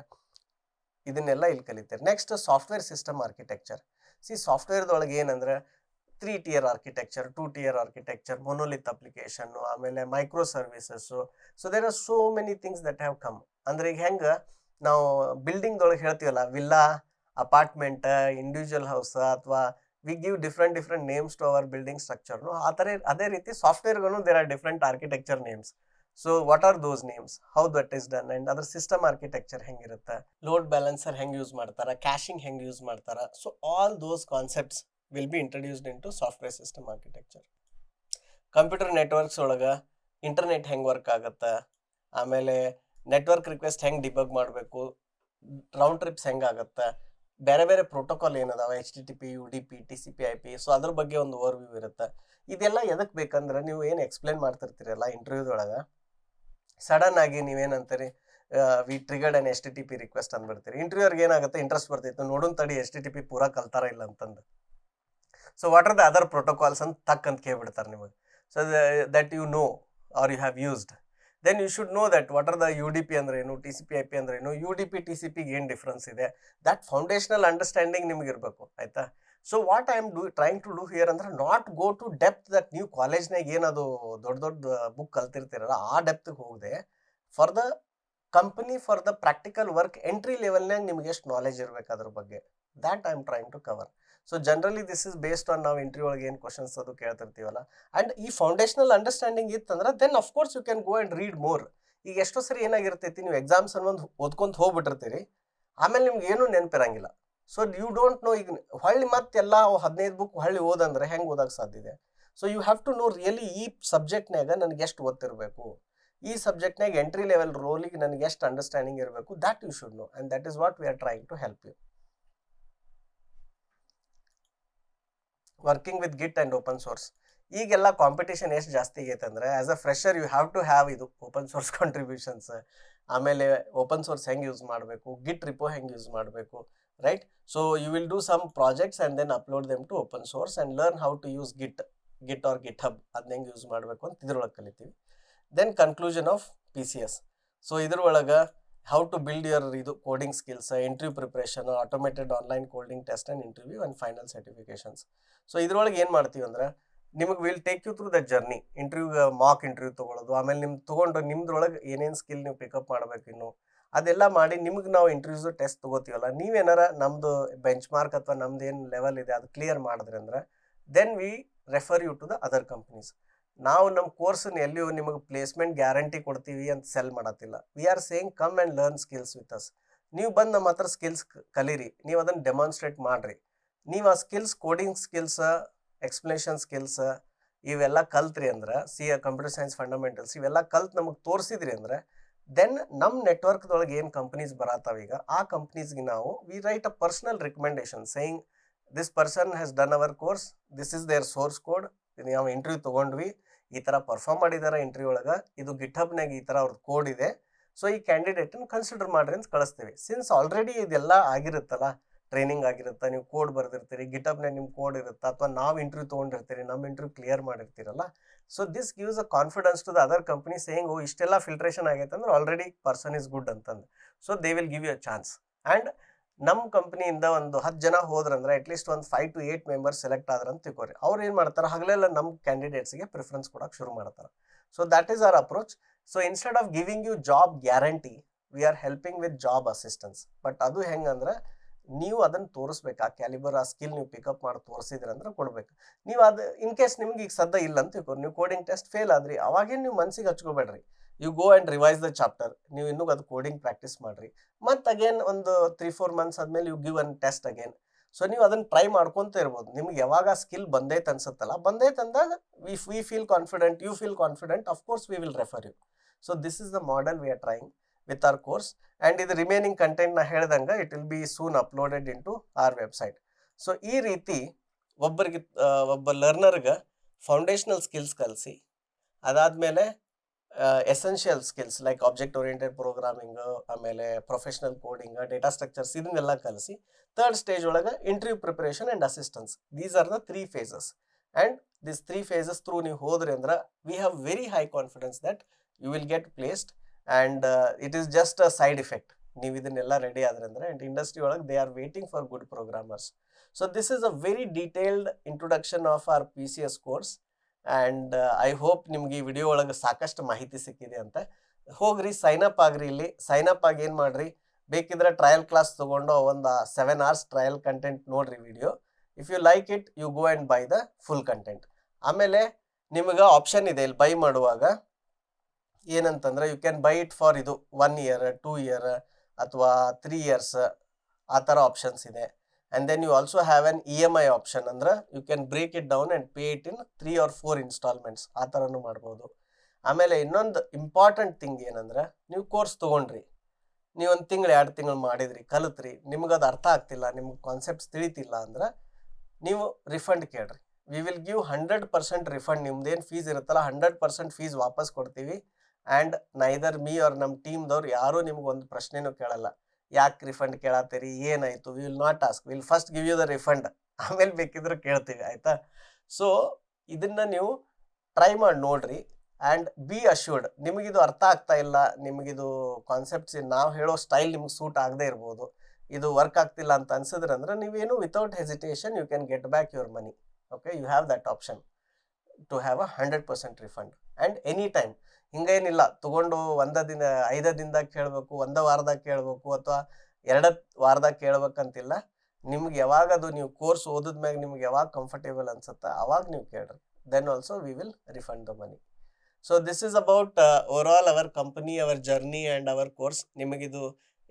ಇದನ್ನೆಲ್ಲ ಇಲ್ಲಿ ಕಲಿತೀರಿ. Next software system architecture. ಸಾಫ್ಟ್ವೇರ್ದೊಳಗೆ ಏನಂದ್ರೆ 3 tier architecture, 2 tier architecture, monolith application, ಆಮೇಲೆ micro services. So there are so many things that have come. ಅಂದ್ರೆ ಈಗ ಹೆಂಗೆ ನಾವು ಬಿಲ್ಡಿಂಗ್ದೊಳಗೆ ಹೇಳ್ತೀವಲ್ಲ, ವಿಲ್ಲಾ, ಅಪಾರ್ಟ್ಮೆಂಟ್, ಇಂಡಿವಿಜುವಲ್ ಹೌಸ್, ಅಥವಾ we give different names to our building ಸ್ಟ್ರಕ್ಚರ್ನು, ಆ ಥರ ಅದೇ ರೀತಿ ಸಾಫ್ಟ್ವೇರ್ಗೂ there are different architecture names. So what are those names, how that is done, and ಅದ್ರ ಸಿಸ್ಟಮ್ ಆರ್ಕಿಟೆಕ್ಚರ್ ಹೆಂಗಿರುತ್ತೆ, ಲೋಡ್ ಬ್ಯಾಲೆನ್ಸರ್ ಹೆಂಗೆ ಯೂಸ್ ಮಾಡ್ತಾರ, ಕ್ಯಾಶಿಂಗ್ ಹೆಂಗೆ ಯೂಸ್ ಮಾಡ್ತಾರ. So all those concepts will be introduced into software system architecture. Computer networks ಒಳಗೆ internet ಹೆಂಗೆ work ಆಗುತ್ತೆ, ಆಮೇಲೆ ನೆಟ್ವರ್ಕ್ ರಿಕ್ವೆಸ್ಟ್ ಹೆಂಗೆ ಡಿಬಗ್ ಮಾಡಬೇಕು, ರೌಂಡ್ ಟ್ರಿಪ್ಸ್ ಹೆಂಗಾಗುತ್ತೆ, ಬೇರೆ ಬೇರೆ ಪ್ರೋಟೋಕಾಲ್ ಏನದಾವ, HTTP, UDP, TCP, IP. So ಅದ್ರ ಬಗ್ಗೆ ಒಂದು ಓವರ್ ವ್ಯೂ ಇರುತ್ತೆ. ಇದೆಲ್ಲ ಎದಕ್ಕೆ ಬೇಕಂದ್ರೆ, ನೀವು ಏನು ಎಕ್ಸ್ಪ್ಲೇನ್ ಮಾಡ್ತಿರ್ತೀರಲ್ಲ ಇಂಟರ್ವ್ಯೂದೊಳಗೆ, ಸಡನ್ ಆಗಿ ನೀವೇನಂತೀರಿ, ವಿ ಟ್ರಿಗರ್ಡ್ ಅನ್ HTTP ರಿಕ್ವೆಸ್ಟ್ ಅಂದ್ಬಿಡ್ತೀರಿ. ಇಂಟರ್ವ್ಯೂರ್ಗೆ ಏನಾಗುತ್ತೆ, ಇಂಟ್ರೆಸ್ಟ್ ಬರ್ತೈತೆ, ನೋಡೋನ್ ತಡಿ HTTP ಪೂರಾ ಕಲ್ತಾರ ಇಲ್ಲ ಅಂತಂದು. So what are the other protocols ಅಂತ ತಕ್ಕಂತ ಕೇಳ್ಬಿಡ್ತಾರೆ ನಿಮಗೆ. So that you know or you have used. Then you should know that what are the UDP ಅಂದ್ರೆ ಏನು, TCP IP ಅಂದ್ರೆ ಏನು, UDP TCPಗೆ ಏನು ಡಿಫ್ರೆನ್ಸ್ ಇದೆ, ದಟ್ ಫೌಂಡೇಶನಲ್ ಅಂಡರ್ಸ್ಟ್ಯಾಂಡಿಂಗ್ ನಿಮ್ಗೆ ಇರಬೇಕು, ಆಯ್ತಾ. So what I am trying to do here ಅಂದ್ರೆ, not go to depth that ನೀವು ಕಾಲೇಜ್ನಾಗ ಏನದು ದೊಡ್ಡ ಬುಕ್ ಕಲ್ತಿರ್ತೀರಲ್ಲ ಆ ಡೆಪ್ತ್ಗೆ ಹೋಗದೆ, for the company, for the practical work, entry ಲೆವೆಲ್ನಾಗ ನಿಮ್ಗೆ ಎಷ್ಟು ನಾಲೆಜ್ ಇರಬೇಕು ಅದ್ರ ಬಗ್ಗೆ, that I am trying to cover. So generally this is based on ನಾವು ಇಂಟರ್ವ್ಯೂ ಒಳಗೆ ಏನು ಕ್ವಶನ್ಸ್ ಅದು ಕೇಳ್ತಿರ್ತೀವಲ್ಲ, ಆ್ಯಂಡ್ ಈ ಫೌಂಡೇಶನಲ್ ಅಂಡರ್ಸ್ಟ್ಯಾಂಡಿಂಗ್ ಇತ್ತಂದ್ರೆ then of course you can go and read more. ಈಗ ಎಷ್ಟೋ ಸರಿ ಏನಾಗಿರ್ತೈತಿ, ನೀವು ಎಕ್ಸಾಮ್ಸ್ ಅನ್ನೊಂದು ಓದ್ಕೊಂತ ಹೋಗ್ಬಿಟ್ಟಿರ್ತೀರಿ, ಆಮೇಲೆ ನಿಮ್ಗೆ ಏನೂ ನೆನಪಿರಂಗಿಲ್ಲ. ಸೊ ಯು ಡೋಂಟ್ ನೋ, ಈಗ ಹೊಳ್ಳಿ ಮತ್ತೆಲ್ಲ 15 ಬುಕ್ ಹೊಳ್ಳಿ ಓದಂದ್ರೆ ಹೆಂಗೆ ಓದಕ್ಕೆ ಸಾಧ್ಯ ಇದೆ. So you have to know really ಈ ಸಬ್ಜೆಕ್ಟ್ನಾಗ ನನಗೆ ಎಷ್ಟು ಗೊತ್ತಿರಬೇಕು, ಈ ಸಬ್ಜೆಕ್ಟ್ನಾಗ ಎಂಟ್ರಿ ಲೆವೆಲ್ ರೋಲಿಗೆ ನನಗೆ ಎಷ್ಟು ಅಂಡರ್ಸ್ಟ್ಯಾಂಡಿಂಗ್ ಇರಬೇಕು, that you should know, and that is what we are trying to help you. Working with Git and open source. ಈಗೆಲ್ಲ ಕಾಂಪಿಟೇಷನ್ ಎಷ್ಟು ಜಾಸ್ತಿ ಆಗೈತೆ ಅಂದರೆ, as a fresher you have to have ಇದು open source contributions, ಆಮೇಲೆ open source ಹೆಂಗೆ use ಮಾಡಬೇಕು, Git repo ಹೆಂಗೆ ಯೂಸ್ ಮಾಡಬೇಕು, right. So you will do some projects and then upload them to open source and learn how to use git or GitHub, ಅದನ್ನ ಹೆಂಗೆ use ಮಾಡಬೇಕು ಅಂತ ಇದ್ರೊಳಗೆ ಕಲಿತೀವಿ. Then conclusion of PCS. So ಇದ್ರೊಳಗೆ how to build your ಇದು coding skills, interview preparation, automated online coding test and interview and final certifications. So ಇದ್ರೊಳಗೆ ಏನು ಮಾಡ್ತೀವಿ ಅಂದ್ರೆ, ನಿಮಗೆ will take you through the journey. ಇಂಟರ್ವ್ಯೂಗೆ ಮಾಕ್ ಇಂಟರ್ವ್ಯೂ ತೊಗೊಳ್ಳೋದು, ಆಮೇಲೆ ನಿಮ್ಗೆ ತೊಗೊಂಡು ನಿಮ್ದ್ರೊಳಗೆ ಏನೇನು ಸ್ಕಿಲ್ ನೀವು ಪಿಕಪ್ ಮಾಡಬೇಕು ಇನ್ನು ಅದೆಲ್ಲ ಮಾಡಿ, ನಿಮಗೆ ನಾವು ಇಂಟರ್ವ್ಯೂಸ್ ಟೆಸ್ಟ್ ತೊಗೋತೀವಲ್ಲ, ನೀವೇನಾರ ನಮ್ಮದು ಬೆಂಚ್ ಮಾರ್ಕ್ ಅಥವಾ ನಮ್ದು ಏನು ಲೆವೆಲ್ ಇದೆ ಅದು ಕ್ಲಿಯರ್ ಮಾಡಿದ್ರಿ ಅಂದ್ರೆ, then we refer you to the other companies. ನಾವು ನಮ್ಮ ಕೋರ್ಸನ್ನ ಎಲ್ಲಿಯೂ ನಿಮಗೆ ಪ್ಲೇಸ್ಮೆಂಟ್ ಗ್ಯಾರಂಟಿ ಕೊಡ್ತೀವಿ ಅಂತ ಸೆಲ್ ಮಾಡತ್ತಿಲ್ಲ. We are saying come and learn skills with us. ನೀವು ಬಂದು ನಮ್ಮ ಹತ್ರ ಸ್ಕಿಲ್ಸ್ ಕಲೀರಿ, ನೀವು ಅದನ್ನು ಡೆಮಾನ್ಸ್ಟ್ರೇಟ್ ಮಾಡಿರಿ. ನೀವು ಆ skills, coding skills, explanation skills ಇವೆಲ್ಲ ಕಲ್ತ್ರಿ ಅಂದ್ರೆ, ಕಂಪ್ಯೂಟರ್ ಸೈನ್ಸ್ ಫಂಡಮೆಂಟಲ್ಸ್ ಇವೆಲ್ಲ ಕಲ್ತು ನಮಗೆ ತೋರಿಸಿದ್ರಿ ಅಂದರೆ, ದೆನ್ ನಮ್ಮ ನೆಟ್ವರ್ಕ್ದೊಳಗೆ ಏನು ಕಂಪ್ನೀಸ್ ಬರತ್ತಾವೀಗ, ಆ ಕಂಪ್ನೀಸ್ಗೆ ನಾವು we write a personal recommendation saying this person has done our course, this is their source code, ನಾವು ಇಂಟರ್ವ್ಯೂ ತೊಗೊಂಡ್ವಿ, ಈ ಥರ ಪರ್ಫಾರ್ಮ್ ಮಾಡಿದಾರೆ ಇಂಟರ್ವ್ಯೂ ಒಳಗೆ, ಇದು ಗಿಟ್ಹಬ್ನಾಗ ಈ ಥರ ಅವ್ರದ್ದು ಕೋಡ್ ಇದೆ, ಸೊ ಈ ಕ್ಯಾಂಡಿಡೇಟನ್ನು ಕನ್ಸಿಡರ್ ಮಾಡ್ರಿ ಅಂತ ಕಳಿಸ್ತೀವಿ. ಸಿನ್ಸ್ ಆಲ್ರೆಡಿ ಇದೆಲ್ಲ ಆಗಿರುತ್ತಲ್ಲ, ಟ್ರೈನಿಂಗ್ ಆಗಿರುತ್ತೆ, ನೀವು ಕೋಡ್ ಬರೆದಿರ್ತೀರಿ, ಗಿಟ್ಹಬ್ನಾಗ ನಿಮ್ಮ ಕೋಡ್ ಇರುತ್ತೆ, ಅಥವಾ ನಾವು ಇಂಟರ್ವ್ಯೂ ತೊಗೊಂಡಿರ್ತೀರಿ, ನಮ್ಮ ಇಂಟರ್ವ್ಯೂ ಕ್ಲಿಯರ್ ಮಾಡಿರ್ತೀರಲ್ಲ. So this gives a confidence to the other company saying, oh ಇಷ್ಟೆಲ್ಲ ಫಿಲ್ಟ್ರೇಷನ್ ಆಗೈತೆ ಅಂದ್ರೆ ಆಲ್ರೆಡಿ ಪರ್ಸನ್ ಇಸ್ ಗುಡ್ ಅಂತಂದು. So they will give you a chance. And ನಮ್ಮ ಕಂಪ್ನಿಯಿಂದ ಒಂದು 10 ಜನ ಹೋದ್ರಂದ್ರೆ ಅಟ್ಲೀಸ್ಟ್ ಒಂದು 5 to 8 ಮೆಂಬರ್ಸ್ ಸೆಲೆಕ್ಟ್ ಆದ್ರಂತ ತಿಳ್ಕೊರಿ. ಅವ್ರು ಏನು ಮಾಡ್ತಾರೆ, ಹಗಲೆಲ್ಲ ನಮ್ಮ ಕ್ಯಾಂಡಿಡೇಟ್ಸ್ಗೆ ಪ್ರಿಫರೆನ್ಸ್ ಕೊಡೋಕೆ ಶುರು ಮಾಡ್ತಾರೆ. So that is our approach. So instead of giving you job guarantee, we are helping with job assistance. But ಅದು ಹೆಂಗಂದ್ರೆ, ನೀವು ಅದನ್ನು ತೋರಿಸ್ಬೇಕು, ಆ ಕ್ಯಾಲಿಬರ್, ಆ ಸ್ಕಿಲ್ ನೀವು ಪಿಕಪ್ ಮಾಡಿ ತೋರಿಸಿದ್ರಿ ಅಂದ್ರೆ ಕೊಡ್ಬೇಕು. ನೀವು ಅದು ಇನ್ ಕೇಸ್ ನಿಮ್ಗೆ ಈಗ ಸದ್ಯ ಇಲ್ಲ ಅಂತ ತಿಳ್ಕೊರಿ, ನೀವು ಕೋಡಿಂಗ್ ಟೆಸ್ಟ್ ಫೇಲ್ ಆದ್ರಿ, ಅವಾಗೇನು ನೀವು ಮನ್ಸಿಗೆ ಹಚ್ಕೋಬೇಡ್ರಿ. You go and revise the chapter, ನೀವು ಇನ್ನೂ ಅದು ಕೋಡಿಂಗ್ ಪ್ರಾಕ್ಟೀಸ್ ಮಾಡಿರಿ. ಮತ್ತು ಅಗೇನ್ ಒಂದು 3-4 ಮಂತ್ಸ್ ಆದಮೇಲೆ you give an test again. So ನೀವು ಅದನ್ನು ಟ್ರೈ ಮಾಡ್ಕೊತ ಇರ್ಬೋದು. ನಿಮ್ಗೆ ಯಾವಾಗ ಸ್ಕಿಲ್ ಬಂದೈತೆ ಅನ್ಸುತ್ತಲ್ಲ, ಬಂದೈತೆ ಅಂದಾಗ we feel confident, you feel confident, of course we will refer you. So this is the model we are trying with our course. And ಇದು ರಿಮೈನಿಂಗ್ ಕಂಟೆಂಟ್ ನಾ ಹೇಳ್ದಂಗೆ it will be soon uploaded into our website. So ಈ ರೀತಿ ಒಬ್ಬ ಲರ್ನರ್ಗೆ foundational skills ಕಲಿಸಿ, ಅದಾದಮೇಲೆ essential skills like object oriented programming, ಆಮೇಲೆ ಪ್ರೊಫೆಷನಲ್ ಕೋಡಿಂಗ್, ಡೇಟಾ ಸ್ಟ್ರಕ್ಚರ್ಸ್, ಇದನ್ನೆಲ್ಲ ಕಲಿಸಿ ಥರ್ಡ್ ಸ್ಟೇಜ್ ಒಳಗೆ interview preparation and assistance. These are the 3 phases. And this 3 phases through ನೀವು ಹೋದ್ರಿ ಅಂದ್ರೆ we have very high confidence that you will get placed and it is just a side effect. ನೀವು ಇದನ್ನೆಲ್ಲ ready ಆದ್ರೆ ಅಂದ್ರೆ and industry ಒಳಗೆ they are waiting for good programmers. So this is a very detailed introduction of our PCS course and I hope ನಿಮ್ಗೆ ಈ video ಒಳಗೆ ಸಾಕಷ್ಟು ಮಾಹಿತಿ ಸಿಕ್ಕಿದೆ ಅಂತ. ಹೋಗ್ರಿ ಸೈನ್ ಅಪ್ ಆಗ್ರಿ. ಇಲ್ಲಿ ಸೈನ್ ಅಪ್ ಆಗಿ ಏನು ಮಾಡ್ರಿ, ಬೇಕಿದ್ರೆ ಟ್ರಯಲ್ ಕ್ಲಾಸ್ ತೊಗೊಂಡು ಒಂದು 7 hours ಟ್ರಯಲ್ ಕಂಟೆಂಟ್ ನೋಡ್ರಿ video. If you like it you go and buy the full content. ಆಮೇಲೆ ನಿಮಗೆ ಆಪ್ಷನ್ ಇದೆ ಇಲ್ಲಿ ಬೈ ಮಾಡುವಾಗ ಏನಂತಂದ್ರೆ you can buy it for ಇದು 1 year 2 year ಅಥವಾ 3 years ಆ ಥರ ಆಪ್ಷನ್ಸ್ ಇದೆ. And then you also have an EMI option, ಅಂದ್ರೆ you can break it down and pay it in 3 or 4 installments ಆ ಥರನೂ ಮಾಡ್ಬೋದು. ಆಮೇಲೆ ಇನ್ನೊಂದು ಇಂಪಾರ್ಟೆಂಟ್ ಥಿಂಗ್ ಏನಂದ್ರೆ, ನೀವು ಕೋರ್ಸ್ ತೊಗೊಂಡ್ರಿ, ನೀವು 1 ತಿಂಗಳು 2 ತಿಂಗಳು ಮಾಡಿದ್ರಿ, ಕಲಿತ್ರಿ, ನಿಮ್ಗೆ ಅದು ಅರ್ಥ ಆಗ್ತಿಲ್ಲ, ನಿಮ್ಗೆ ಕಾನ್ಸೆಪ್ಟ್ಸ್ ತಿಳಿತಿಲ್ಲ ಅಂದ್ರೆ ನೀವು ರಿಫಂಡ್ ಕೇಳ್ರಿ. We will give 100% refund. ನಿಮ್ದೇನು ಫೀಸ್ ಇರುತ್ತಲ್ಲ 100% ಫೀಸ್ ವಾಪಸ್ ಕೊಡ್ತೀವಿ. ಆ್ಯಂಡ್ ನೈದರ್ ಮೀ ಆರ್ ನಮ್ಮ ಟೀಮ್ದವ್ರು ಯಾರೂ ನಿಮ್ಗೆ ಒಂದು ಪ್ರಶ್ನೆನೂ ಕೇಳಲ್ಲ, ಯಾಕೆ ರಿಫಂಡ್ ಕೇಳತ್ತೀರಿ, ಏನಾಯಿತು, we will not ask, will first give you the refund, ಆಮೇಲೆ ಬೇಕಿದ್ರೆ ಕೇಳ್ತೀವಿ, ಆಯಿತಾ. ಸೊ ಇದನ್ನು ನೀವು ಟ್ರೈ ಮಾಡಿ ನೋಡ್ರಿ. ಆ್ಯಂಡ್ ಬಿ ಅಶ್ಯೂರ್ಡ್, ನಿಮಗಿದು ಅರ್ಥ ಆಗ್ತಾ ಇಲ್ಲ, ನಿಮಗಿದು ಕಾನ್ಸೆಪ್ಟ್ಸ್ ನಾವು ಹೇಳೋ ಸ್ಟೈಲ್ ನಿಮ್ಗೆ ಸೂಟ್ ಆಗದೆ ಇರ್ಬೋದು, ಇದು ವರ್ಕ್ ಆಗ್ತಿಲ್ಲ ಅಂತ ಅನ್ಸಿದ್ರೆ ಅಂದ್ರೆ ನೀವೇನು without hesitation you can get back your money. Okay, you have that option to have a 100% refund. And any time ಹಿಂಗೇನಿಲ್ಲ ತೊಗೊಂಡು 1 ದಿನ 5 ದಿನದಾಗ ಕೇಳಬೇಕು, 1 ವಾರದಾಗ ಕೇಳಬೇಕು ಅಥವಾ 2 ವಾರದಾಗ ಕೇಳ್ಬೇಕಂತಿಲ್ಲ. ನಿಮ್ಗೆ ಯಾವಾಗ ಅದು ನೀವು ಕೋರ್ಸ್ ಓದಿದ್ಮ್ಯಾಗ ನಿಮ್ಗೆ ಯಾವಾಗ ಕಂಫರ್ಟೇಬಲ್ ಅನ್ಸುತ್ತೆ ಅವಾಗ ನೀವು ಕೇಳ್ರಿ. Then also we will refund the money. So this is about overall our company, our journey and our course. ನಿಮಗಿದು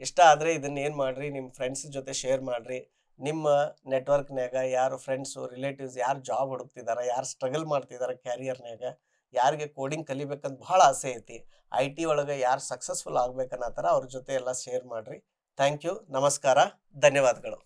ಇಷ್ಟ ಆದರೆ ಇದನ್ನ ಏನು ಮಾಡಿರಿ, ನಿಮ್ಮ ಫ್ರೆಂಡ್ಸ್ ಜೊತೆ ಶೇರ್ ಮಾಡಿರಿ. ನಿಮ್ಮ ನೆಟ್ವರ್ಕ್ನಾಗ ಯಾರು ಫ್ರೆಂಡ್ಸು ರಿಲೇಟಿವ್ಸ್ ಯಾರು ಜಾಬ್ ಹುಡುಕ್ತಿದ್ದಾರೆ, ಯಾರು ಸ್ಟ್ರಗಲ್ ಮಾಡ್ತಿದ್ದಾರೆ ಕ್ಯಾರಿಯರ್ನಾಗ, ಯಾರಿಗೆ ಕೋಡಿಂಗ್ ಕಲಿಬೇಕಂತ ಭಾಳ ಆಸೆ ಐತಿ, IT ಒಳಗೆ ಯಾರು ಸಕ್ಸಸ್ಫುಲ್ ಆಗ್ಬೇಕನ್ನೋ ಥರ ಅವ್ರ ಜೊತೆ ಎಲ್ಲ ಶೇರ್ ಮಾಡಿರಿ. ಥ್ಯಾಂಕ್ ಯು, ನಮಸ್ಕಾರ, ಧನ್ಯವಾದಗಳು.